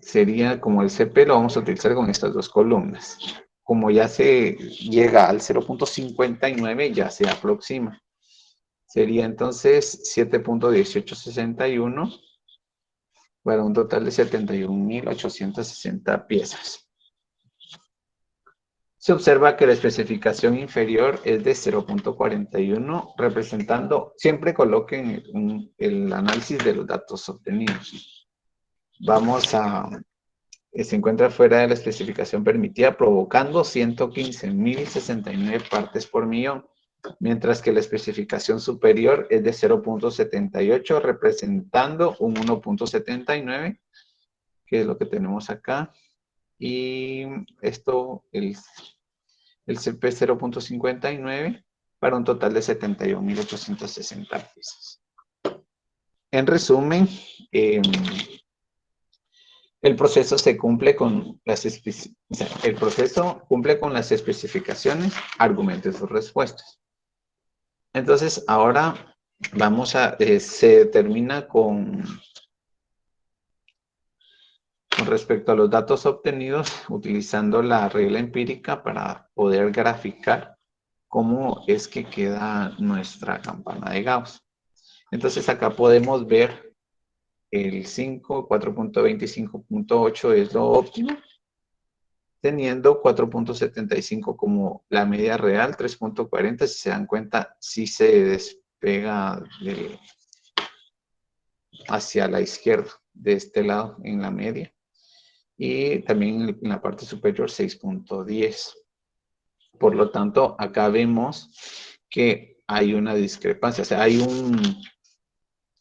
Speaker 1: sería como el CP, lo vamos a utilizar con estas dos columnas. Como ya se llega al 0.59, ya se aproxima. Sería entonces 7.1861 para un total de 71.860 piezas. Se observa que la especificación inferior es de 0.41, representando, siempre coloquen el análisis de los datos obtenidos. Se encuentra fuera de la especificación permitida, provocando 115.069 partes por millón, mientras que la especificación superior es de 0.78, representando un 1.79, que es lo que tenemos acá. Y esto, el CP 0.59, para un total de 71.860 piezas. En resumen, el proceso cumple con las especificaciones, argumentos sus respuestas. Entonces, ahora se termina con respecto a los datos obtenidos, utilizando la regla empírica para poder graficar cómo es que queda nuestra campana de Gauss. Entonces, acá podemos ver el 5, 4.25.8 es lo óptimo, teniendo 4.75 como la media real, 3.40, si se dan cuenta, sí se despega hacia la izquierda, de este lado, en la media. Y también en la parte superior, 6.10. Por lo tanto, acá vemos que hay una discrepancia, o sea,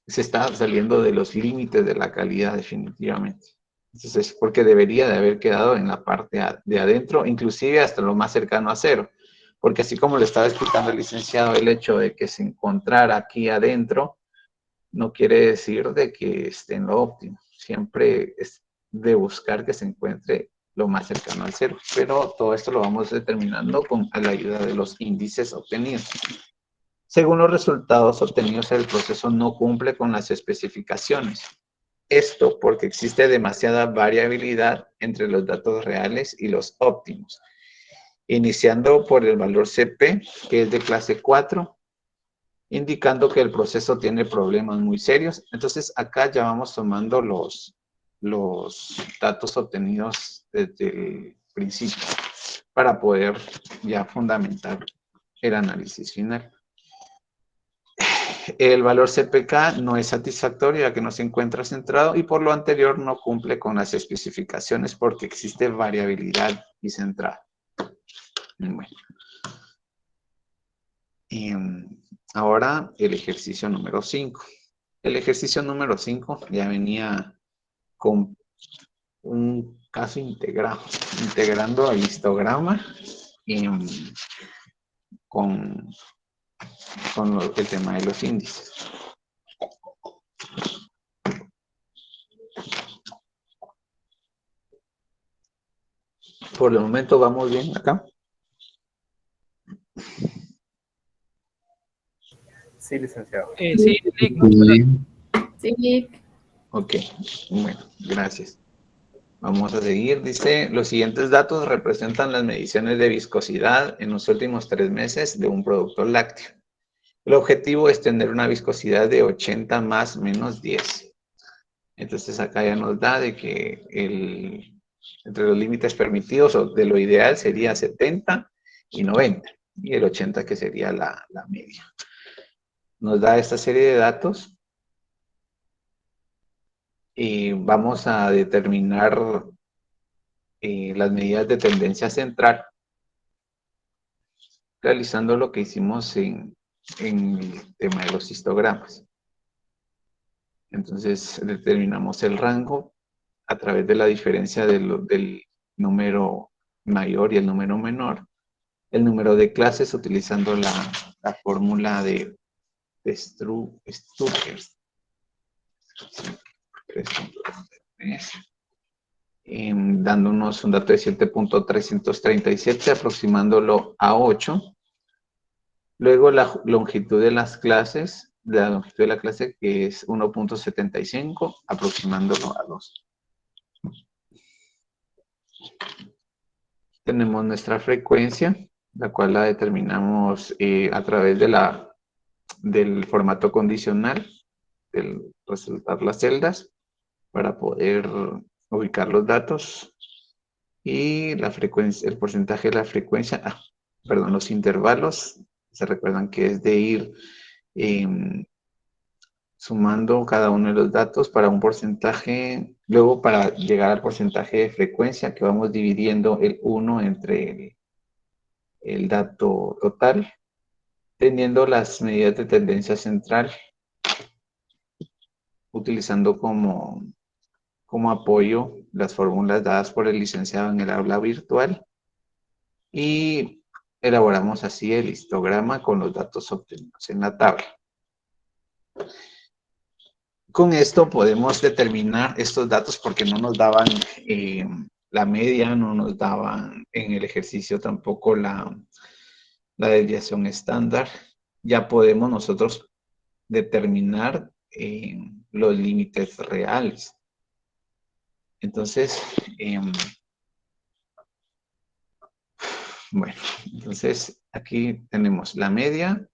Speaker 1: se está saliendo de los límites de la calidad definitivamente. Entonces, porque debería de haber quedado en la parte de adentro, inclusive hasta lo más cercano a cero. Porque así como le estaba explicando el licenciado, el hecho de que se encontrara aquí adentro no quiere decir de que esté en lo óptimo. Siempre es de buscar que se encuentre lo más cercano al cero. Pero todo esto lo vamos determinando a la ayuda de los índices obtenidos. Según los resultados obtenidos, el proceso no cumple con las especificaciones. Esto porque existe demasiada variabilidad entre los datos reales y los óptimos, iniciando por el valor CP, que es de clase 4, indicando que el proceso tiene problemas muy serios. Entonces, acá ya vamos tomando los datos obtenidos desde el principio para poder ya fundamentar el análisis final. El valor CPK no es satisfactorio ya que no se encuentra centrado y por lo anterior no cumple con las especificaciones porque existe variabilidad y centrado. Bueno. Ahora el ejercicio número 5. El ejercicio número 5 ya venía con un caso integrado, integrando el histograma con el tema de los índices. Por el momento vamos bien acá.
Speaker 3: Sí, licenciado.
Speaker 2: Sí,
Speaker 4: Sí.
Speaker 1: Ok, bueno, gracias. Vamos a seguir. Dice, los siguientes datos representan las mediciones de viscosidad en los últimos 3 meses de un producto lácteo. El objetivo es tener una viscosidad de 80 más menos 10. Entonces acá ya nos da de que entre los límites permitidos o de lo ideal sería 70 y 90. Y el 80 que sería la media. Nos da esta serie de datos. Y vamos a determinar las medidas de tendencia central, realizando lo que hicimos en el tema de los histogramas. Entonces, determinamos el rango a través de la diferencia del número mayor y el número menor. El número de clases utilizando la fórmula de Stucker. Dándonos un dato de 7.337, aproximándolo a 8. Luego la longitud de las clases, la longitud de la clase que es 1.75, aproximándolo a 2. Tenemos nuestra frecuencia, la cual la determinamos a través del formato condicional, del resaltar las celdas, para poder ubicar los datos. Y la frecuencia, el porcentaje de la frecuencia, perdón, los intervalos, se recuerdan que es de ir sumando cada uno de los datos para un porcentaje, luego para llegar al porcentaje de frecuencia que vamos dividiendo el 1 entre el dato total, teniendo las medidas de tendencia central, utilizando como apoyo las fórmulas dadas por el licenciado en el aula virtual y elaboramos así el histograma con los datos obtenidos en la tabla. Con esto podemos determinar estos datos porque no nos daban la media, no nos daban en el ejercicio tampoco la desviación estándar. Ya podemos nosotros determinar los límites reales. Entonces, bueno, entonces aquí tenemos la media,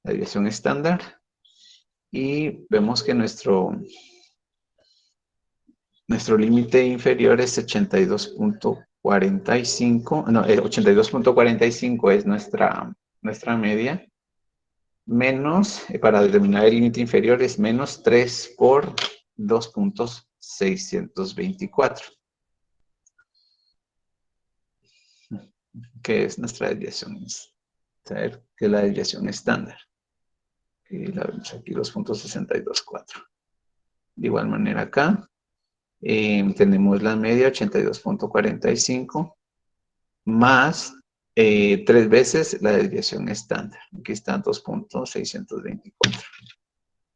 Speaker 1: la desviación estándar y vemos que nuestro límite inferior es 82.45, no, 82.45 es nuestra media, menos, para determinar el límite inferior es menos 3 por 2.624, que es nuestra desviación, que es la desviación estándar. Y la vemos aquí, 2.624. De igual manera acá, tenemos la media 82.45 más 3 veces la desviación estándar. Aquí están 2.624.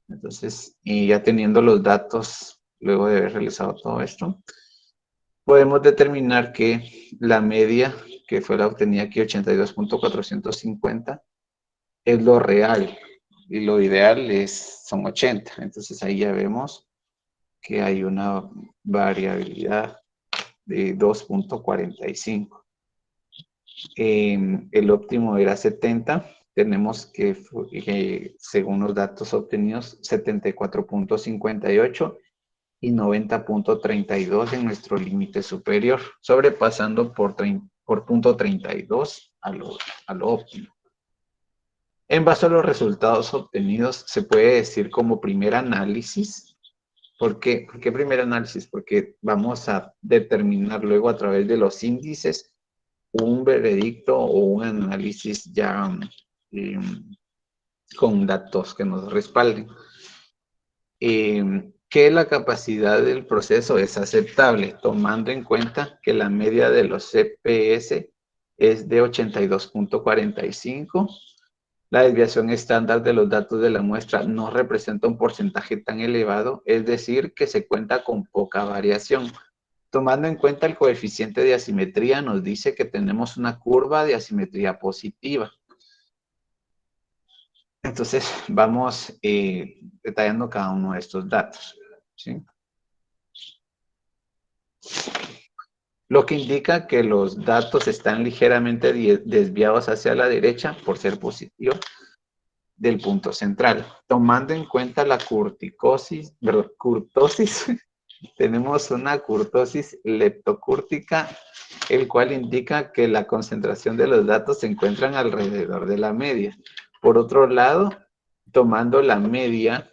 Speaker 1: Entonces, y ya teniendo los datos, luego de haber realizado todo esto, podemos determinar que la media, que fue la obtenida aquí, 82.450, es lo real. Y lo ideal son 80. Entonces ahí ya vemos que hay una variabilidad de 2.45. El óptimo era 70. Tenemos que, según los datos obtenidos, 74.58 y 90.32 en nuestro límite superior, sobrepasando por punto 32 a lo óptimo. En base a los resultados obtenidos, se puede decir como primer análisis. ¿Por qué? ¿Por qué primer análisis? Porque vamos a determinar luego a través de los índices un veredicto o un análisis ya con datos que nos respalden. Que la capacidad del proceso es aceptable, tomando en cuenta que la media de los CPS es de 82.45. La desviación estándar de los datos de la muestra no representa un porcentaje tan elevado, es decir, que se cuenta con poca variación. Tomando en cuenta el coeficiente de asimetría, nos dice que tenemos una curva de asimetría positiva. Entonces, vamos detallando cada uno de estos datos, ¿sí? Lo que indica que los datos están ligeramente desviados hacia la derecha por ser positivos del punto central. Tomando en cuenta la curtosis, tenemos una curtosis leptocúrtica, el cual indica que la concentración de los datos se encuentran alrededor de la media. Por otro lado, tomando la media,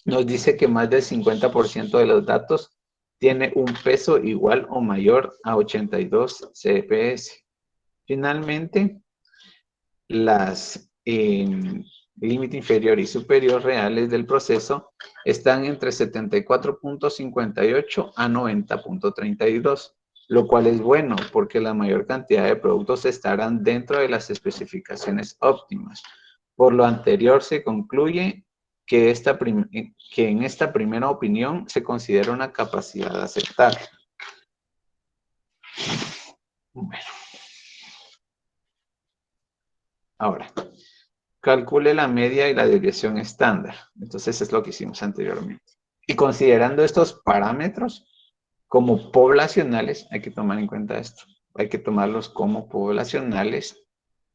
Speaker 1: nos dice que más del 50% de los datos tiene un peso igual o mayor a 82 CPS. Finalmente, las límite inferior y superior reales del proceso están entre 74.58 a 90.32, lo cual es bueno porque la mayor cantidad de productos estarán dentro de las especificaciones óptimas. Por lo anterior se concluye que en esta primera opinión se considera una capacidad aceptable. Bueno. Ahora, calcule la media y la desviación estándar. Entonces es lo que hicimos anteriormente. Y considerando estos parámetros como poblacionales, hay que tomar en cuenta esto. Hay que tomarlos como poblacionales.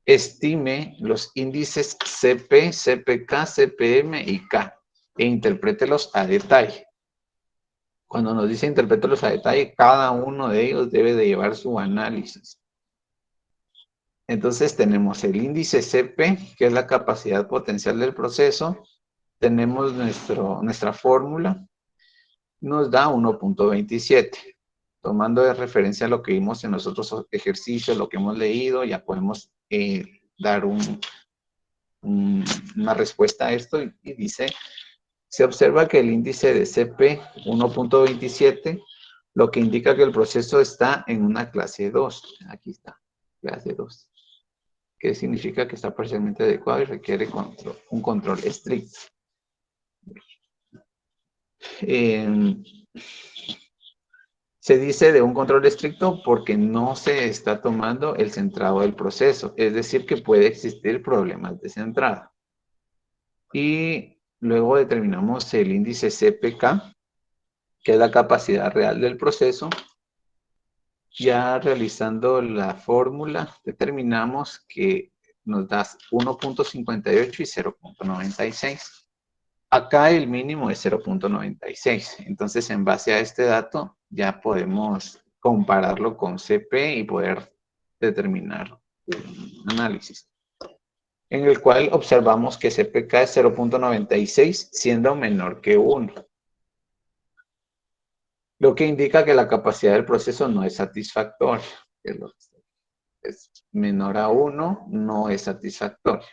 Speaker 1: Estime los índices CP, CPK, CPM y K e interprételos a detalle. Cuando nos dice interprételos a detalle, cada uno de ellos debe de llevar su análisis. Entonces tenemos el índice CP, que es la capacidad potencial del proceso. Tenemos nuestra fórmula. Nos da 1.27. Tomando de referencia lo que vimos en los otros ejercicios, lo que hemos leído, ya podemos dar una respuesta a esto y dice, se observa que el índice de CP 1.27, lo que indica que el proceso está en una clase 2. Aquí está, clase 2. Que significa que está parcialmente adecuado y requiere un control estricto. Se dice de un control estricto porque no se está tomando el centrado del proceso, es decir, que puede existir problemas de centrado. Y luego determinamos el índice CPK, que es la capacidad real del proceso. Ya realizando la fórmula, determinamos que nos da 1.58 y 0.96. Acá el mínimo es 0.96. Entonces, en base a este dato, ya podemos compararlo con CP y poder determinar un análisis. En el cual observamos que CPK es 0.96, siendo menor que 1. Lo que indica que la capacidad del proceso no es satisfactoria. Es menor a 1, no es satisfactoria.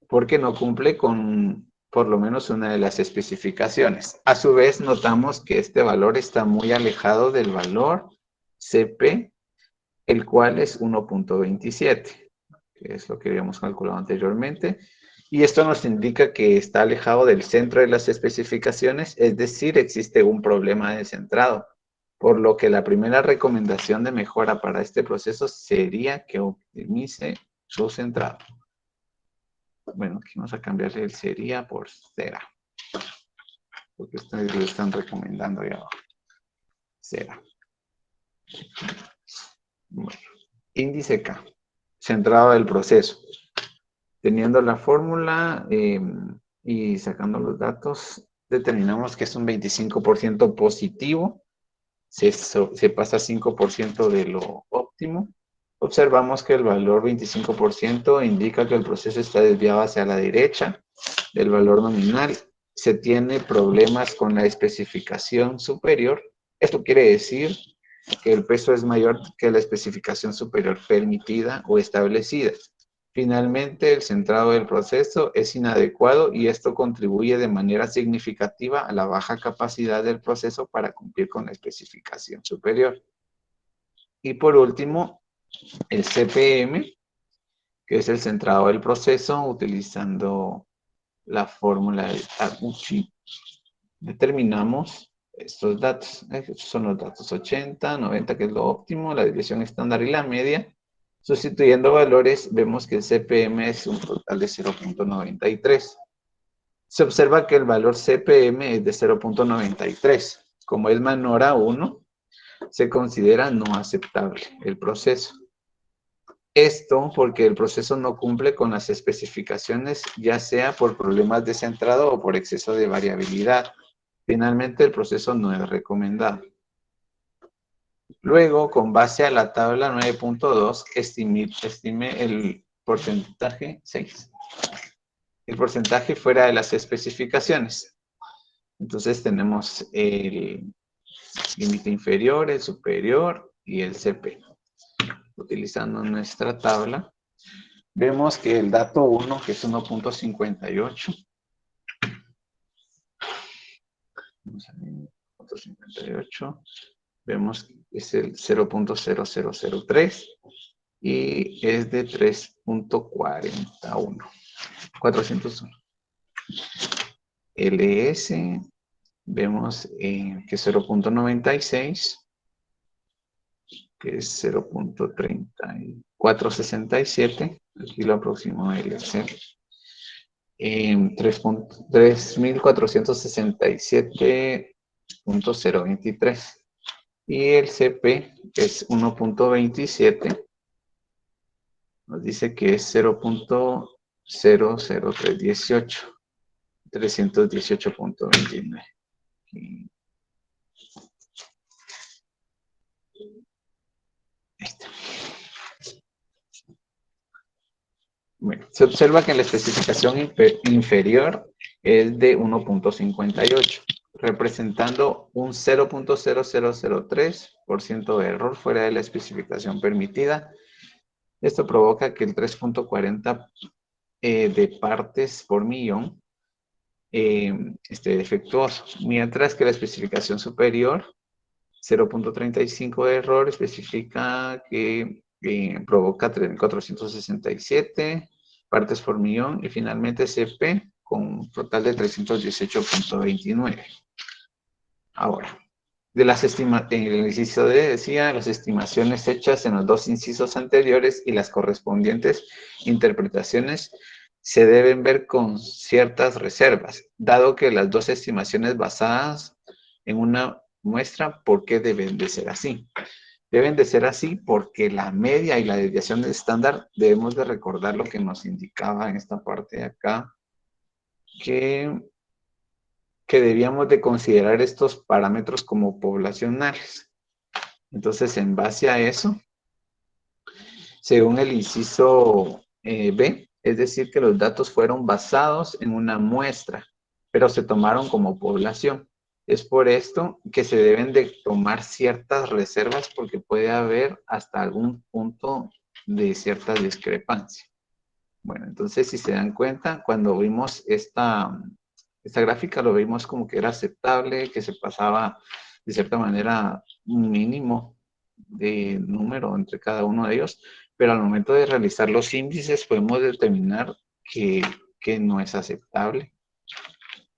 Speaker 1: Porque no cumple con por lo menos una de las especificaciones. A su vez, notamos que este valor está muy alejado del valor CP, el cual es 1.27, que es lo que habíamos calculado anteriormente. Y esto nos indica que está alejado del centro de las especificaciones, es decir, existe un problema de centrado. Por lo que la primera recomendación de mejora para este proceso sería que optimice su centrado. Bueno, aquí vamos a cambiarle el sería por será. Porque ustedes lo están recomendando ahí abajo. Será. Bueno, índice K. Centrado del proceso. Teniendo la fórmula y sacando los datos, determinamos que es un 25% positivo. Se pasa 5% de lo óptimo. Observamos que el valor 25% indica que el proceso está desviado hacia la derecha del valor nominal. Se tiene problemas con la especificación superior. Esto quiere decir que el peso es mayor que la especificación superior permitida o establecida. Finalmente, el centrado del proceso es inadecuado y esto contribuye de manera significativa a la baja capacidad del proceso para cumplir con la especificación superior. Y por último, el CPM, que es el centrado del proceso, utilizando la fórmula de Taguchi. Determinamos estos datos. Estos son los datos 80, 90, que es lo óptimo, la desviación estándar y la media. Sustituyendo valores, vemos que el CPM es un total de 0.93. Se observa que el valor CPM es de 0.93. Como es menor a 1, se considera no aceptable el proceso. Esto porque el proceso no cumple con las especificaciones, ya sea por problemas de centrado o por exceso de variabilidad. Finalmente, el proceso no es recomendado. Luego, con base a la tabla 9.2, estime el porcentaje 6. El porcentaje fuera de las especificaciones. Entonces tenemos el límite inferior, el superior y el CP. Utilizando nuestra tabla, vemos que el dato 1, que es 1.58, vamos a ver, 1.58, vemos que es el 0.0003 y es de 3.41, 401. LS, vemos que es 0.96, que es 0.3467, aquí lo aproximo el Excel, 3.467.023, y el CP es 1.27, nos dice que es 0.00318, 318.29. Ahí está. Bueno, se observa que la especificación inferior es de 1.58, representando un 0.0003% de error fuera de la especificación permitida. Esto provoca que el 3.40 de partes por millón esté defectuoso, mientras que la especificación superior, 0.35 de error, especifica que provoca 3.467 partes por millón y finalmente CP con un total de 318.29. Ahora, en el inciso D decía las estimaciones hechas en los dos incisos anteriores y las correspondientes interpretaciones se deben ver con ciertas reservas, dado que las dos estimaciones basadas en una muestra, ¿por qué deben de ser así? Deben de ser así porque la media y la desviación del estándar, debemos de recordar lo que nos indicaba en esta parte de acá, que debíamos de considerar estos parámetros como poblacionales. Entonces, en base a eso, según el inciso B, es decir, que los datos fueron basados en una muestra, pero se tomaron como población. Es por esto que se deben de tomar ciertas reservas porque puede haber hasta algún punto de cierta discrepancia. Bueno, entonces si se dan cuenta, cuando vimos esta gráfica lo vimos como que era aceptable, que se pasaba de cierta manera un mínimo de número entre cada uno de ellos, pero al momento de realizar los índices podemos determinar que no es aceptable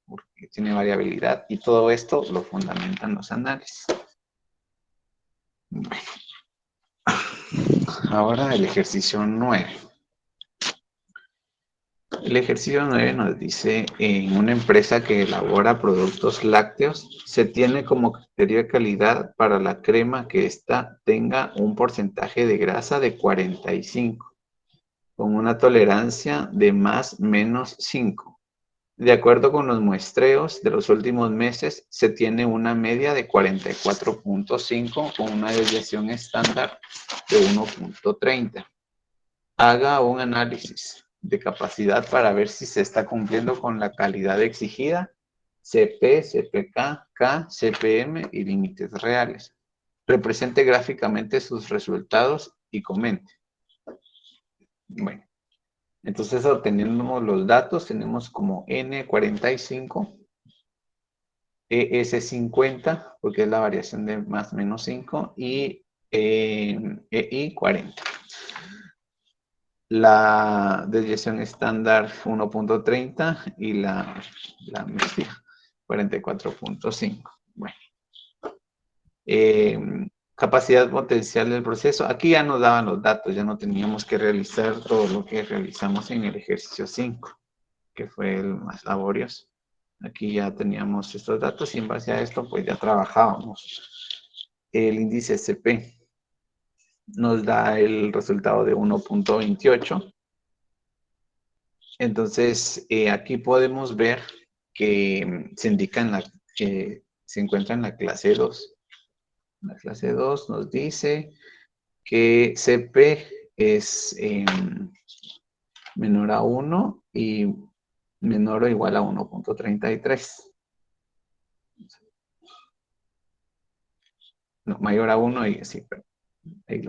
Speaker 1: porque tiene variabilidad y todo esto lo fundamentan los análisis. Bueno, ahora el ejercicio 9. El ejercicio 9 nos dice, en una empresa que elabora productos lácteos, se tiene como criterio de calidad para la crema que ésta tenga un porcentaje de grasa de 45, con una tolerancia de más menos 5. De acuerdo con los muestreos de los últimos meses, se tiene una media de 44.5 con una desviación estándar de 1.30. Haga un análisis de capacidad para ver si se está cumpliendo con la calidad exigida, CP, CPK, K, CPM y límites reales. Represente gráficamente sus resultados y comente. Bueno, entonces obteniendo los datos tenemos como N45, ES50, porque es la variación de más menos 5, y EI40. La desviación estándar 1.30 y la media 44.5. Bueno. Capacidad potencial del proceso. Aquí ya nos daban los datos, ya no teníamos que realizar todo lo que realizamos en el ejercicio 5, que fue el más laborioso. Aquí ya teníamos estos datos y en base a esto pues ya trabajábamos. El índice SP nos da el resultado de 1.28. Entonces, aquí podemos ver que se indica que se encuentra en la clase 2. La clase 2 nos dice que CP es menor a 1 y menor o igual a 1.33. No, mayor a 1 y sí, pero ahí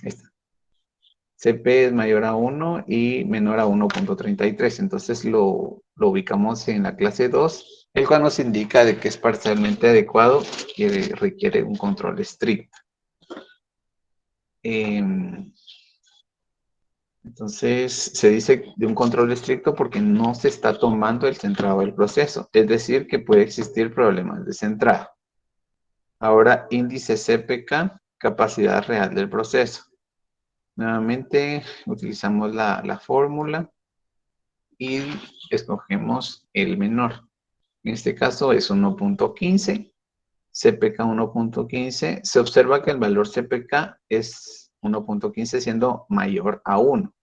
Speaker 1: está. CP es mayor a 1 y menor a 1.33. Entonces lo ubicamos en la clase 2, el cual nos indica de que es parcialmente adecuado, que requiere un control estricto. Entonces se dice de un control estricto porque no se está tomando el centrado del proceso, es decir, que puede existir problemas de centrado. Ahora, índice CPK, capacidad real del proceso. Nuevamente utilizamos la fórmula y escogemos el menor. En este caso es 1.15, CPK 1.15. Se observa que el valor CPK es 1.15 siendo mayor a 1,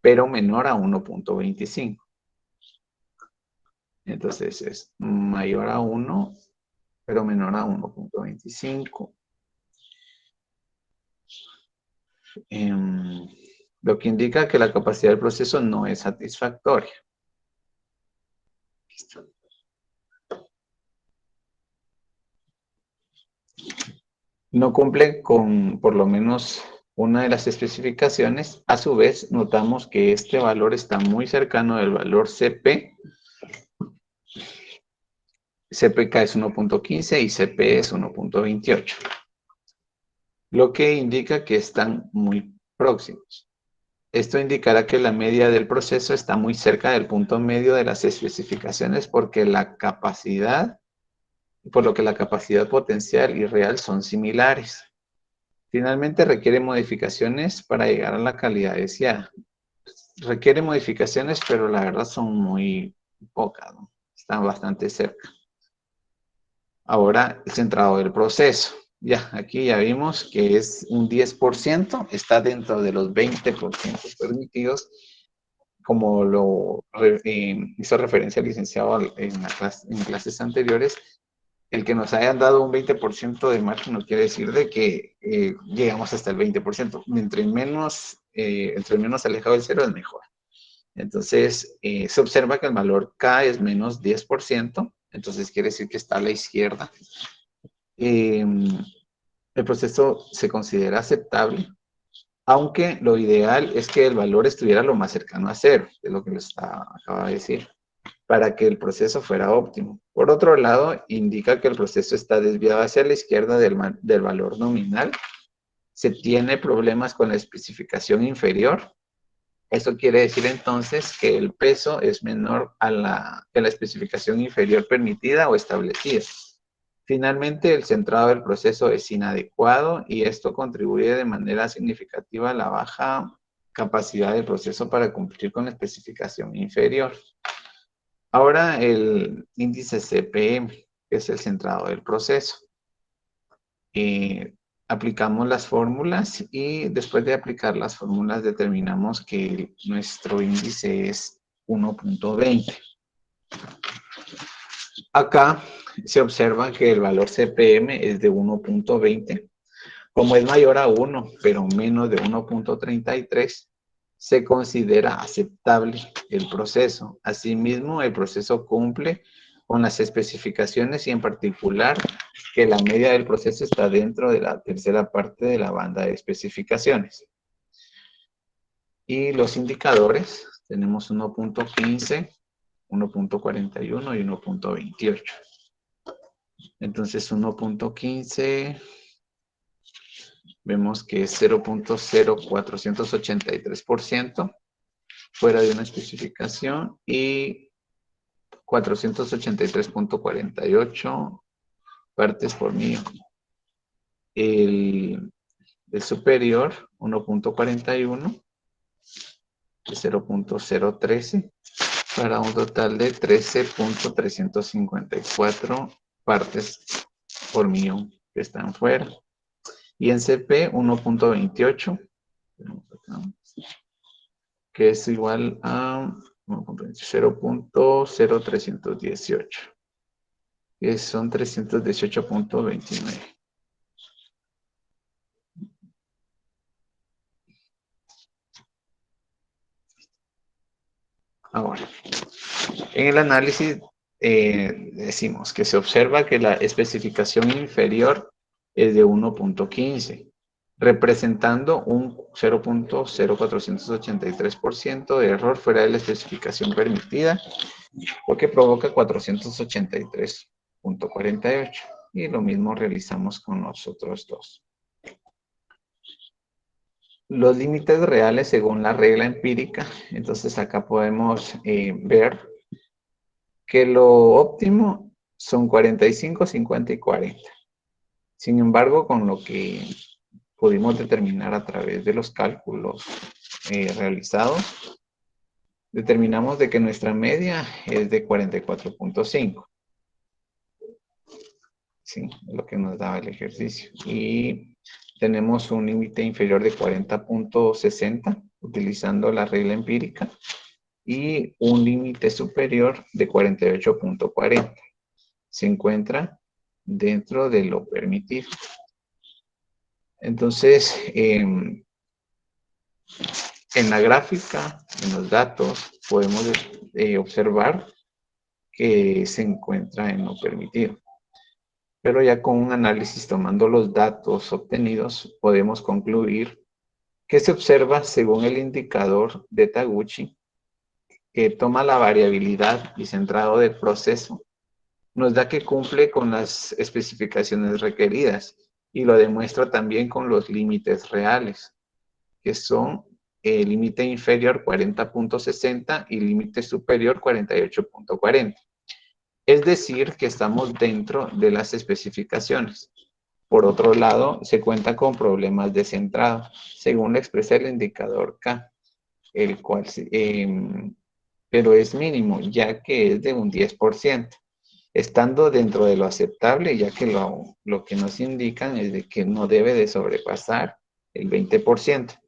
Speaker 1: pero menor a 1.25. Entonces es mayor a 1, pero menor a 1.25. Lo que indica que la capacidad del proceso no es satisfactoria. Listo. No cumple con por lo menos una de las especificaciones. A su vez, notamos que este valor está muy cercano del valor CP. CPK es 1.15 y CP es 1.28. Lo que indica que están muy próximos. Esto indicará que la media del proceso está muy cerca del punto medio de las especificaciones porque por lo que la capacidad potencial y real son similares. Finalmente requiere modificaciones para llegar a la calidad deseada. Requiere modificaciones, pero la verdad son muy pocas, ¿no? Están bastante cerca. Ahora, el centrado del proceso. Ya, aquí ya vimos que es un 10%, está dentro de los 20% permitidos, como lo hizo referencia el licenciado en clases anteriores. El que nos hayan dado un 20% de margen no quiere decir de que llegamos hasta el 20%. Entre menos alejado del cero es mejor. Entonces, se observa que el valor K es menos 10%, entonces quiere decir que está a la izquierda. El proceso se considera aceptable, aunque lo ideal es que el valor estuviera lo más cercano a cero, es lo que les acaba de decir, para que el proceso fuera óptimo. Por otro lado, indica que el proceso está desviado hacia la izquierda del valor nominal. Se tiene problemas con la especificación inferior. Eso quiere decir entonces que el peso es menor que la especificación inferior permitida o establecida. Finalmente, el centrado del proceso es inadecuado y esto contribuye de manera significativa a la baja capacidad del proceso para cumplir con la especificación inferior. Ahora el índice CPM, que es el centrado del proceso. Aplicamos las fórmulas y después de aplicar las fórmulas determinamos que nuestro índice es 1.20. Acá se observa que el valor CPM es de 1.20. Como es mayor a 1, pero menos de 1.33, se considera aceptable el proceso. Asimismo, el proceso cumple con las especificaciones y en particular que la media del proceso está dentro de la tercera parte de la banda de especificaciones. Y los indicadores, tenemos 1.15, 1.41 y 1.28. Entonces 1.15 vemos que es 0.0483% fuera de una especificación y 483.48 partes por millón. El superior, 1.41, de 0.013, para un total de 13.354 partes por millón que están fuera. Y en CP 1.28, que es igual a 0.0318, que son 318.29. Ahora, en el análisis decimos que se observa que la especificación inferior es de 1.15, representando un 0.0483% de error fuera de la especificación permitida, lo que provoca 483.48. Y lo mismo realizamos con los otros dos. Los límites reales según la regla empírica, entonces acá podemos ver que lo óptimo son 45, 50 y 40. Sin embargo, con lo que pudimos determinar a través de los cálculos realizados, determinamos de que nuestra media es de 44.5. Sí, lo que nos daba el ejercicio. Y tenemos un límite inferior de 40.60 utilizando la regla empírica y un límite superior de 48.40. Se encuentra dentro de lo permitido. Entonces, en la gráfica, en los datos, podemos observar que se encuentra en lo permitido. Pero ya con un análisis tomando los datos obtenidos, podemos concluir que se observa según el indicador de Taguchi, que toma la variabilidad y centrado del proceso, nos da que cumple con las especificaciones requeridas y lo demuestra también con los límites reales, que son el límite inferior 40.60 y límite superior 48.40. Es decir, que estamos dentro de las especificaciones. Por otro lado, se cuenta con problemas de centrado, según lo expresa el indicador K, el cual, pero es mínimo, ya que es de un 10%, estando dentro de lo aceptable, ya que lo que nos indican es de que no debe de sobrepasar el 20%.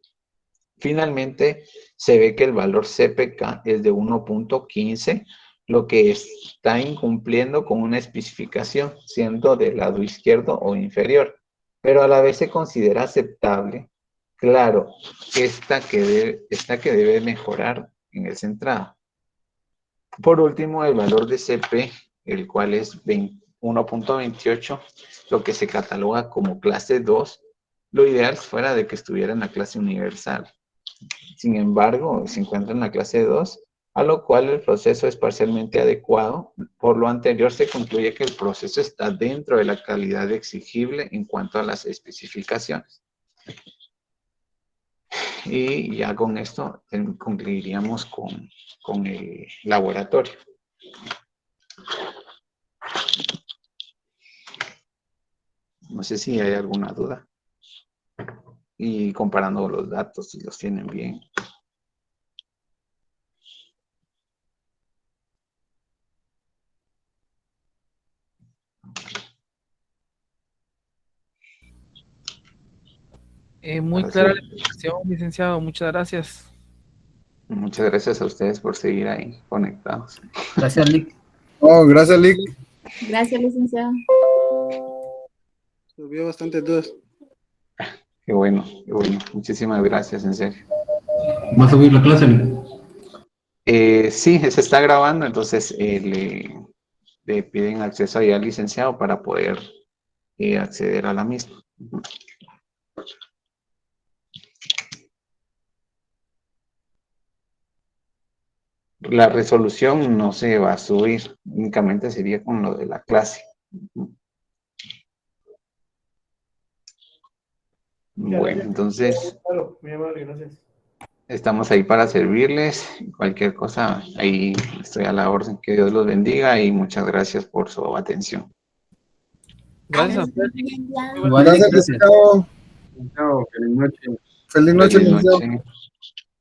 Speaker 1: Finalmente, se ve que el valor CPK es de 1.15, lo que está incumpliendo con una especificación, siendo del lado izquierdo o inferior, pero a la vez se considera aceptable. Claro, esta que debe mejorar en el centrado. Por último, el valor de CP, el cual es 1.28, lo que se cataloga como clase 2, lo ideal fuera de que estuviera en la clase universal. Sin embargo, se encuentra en la clase 2, a lo cual el proceso es parcialmente adecuado. Por lo anterior, se concluye que el proceso está dentro de la calidad exigible en cuanto a las especificaciones. Y ya con esto concluiríamos con el laboratorio. No sé si hay alguna duda. Y comparando los datos, si los tienen bien.
Speaker 4: Muy
Speaker 1: Para
Speaker 4: clara
Speaker 1: hacer-
Speaker 4: la explicación, licenciado. Muchas gracias.
Speaker 1: Muchas gracias a ustedes por seguir ahí conectados.
Speaker 2: Gracias, Lick.
Speaker 5: Oh, gracias, Lick.
Speaker 6: Gracias, licenciado.
Speaker 5: Resolvió bastantes dudas.
Speaker 1: Qué bueno, qué bueno. Muchísimas gracias, en serio.
Speaker 2: ¿Va a subir la clase, Lick?
Speaker 1: Sí, se está grabando, entonces le piden acceso ahí al licenciado para poder acceder a la misma. La resolución no se va a subir, únicamente sería con lo de la clase. Bueno, entonces
Speaker 3: Claro, muy amable, gracias.
Speaker 1: estamos ahí para servirles. Cualquier cosa, ahí estoy a la orden. Que Dios los bendiga y muchas gracias por su atención.
Speaker 4: Gracias a
Speaker 6: Adiós,
Speaker 4: usted.
Speaker 6: licenciado.
Speaker 4: Muy buenas
Speaker 5: Gracias,
Speaker 4: noches.
Speaker 5: licenciado.
Speaker 2: Chao, feliz noche.
Speaker 5: Feliz noche,
Speaker 1: Feliz
Speaker 5: licenciado.
Speaker 1: noche.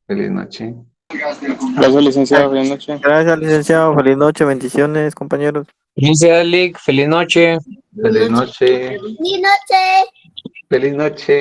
Speaker 1: Feliz noche.
Speaker 7: Gracias, licenciado. Buenas noches.
Speaker 8: Gracias, licenciado. Feliz noche. Bendiciones, compañeros.
Speaker 9: Felicidades, Lick. Feliz noche.
Speaker 1: Feliz noche.
Speaker 6: Feliz noche.
Speaker 1: Feliz noche.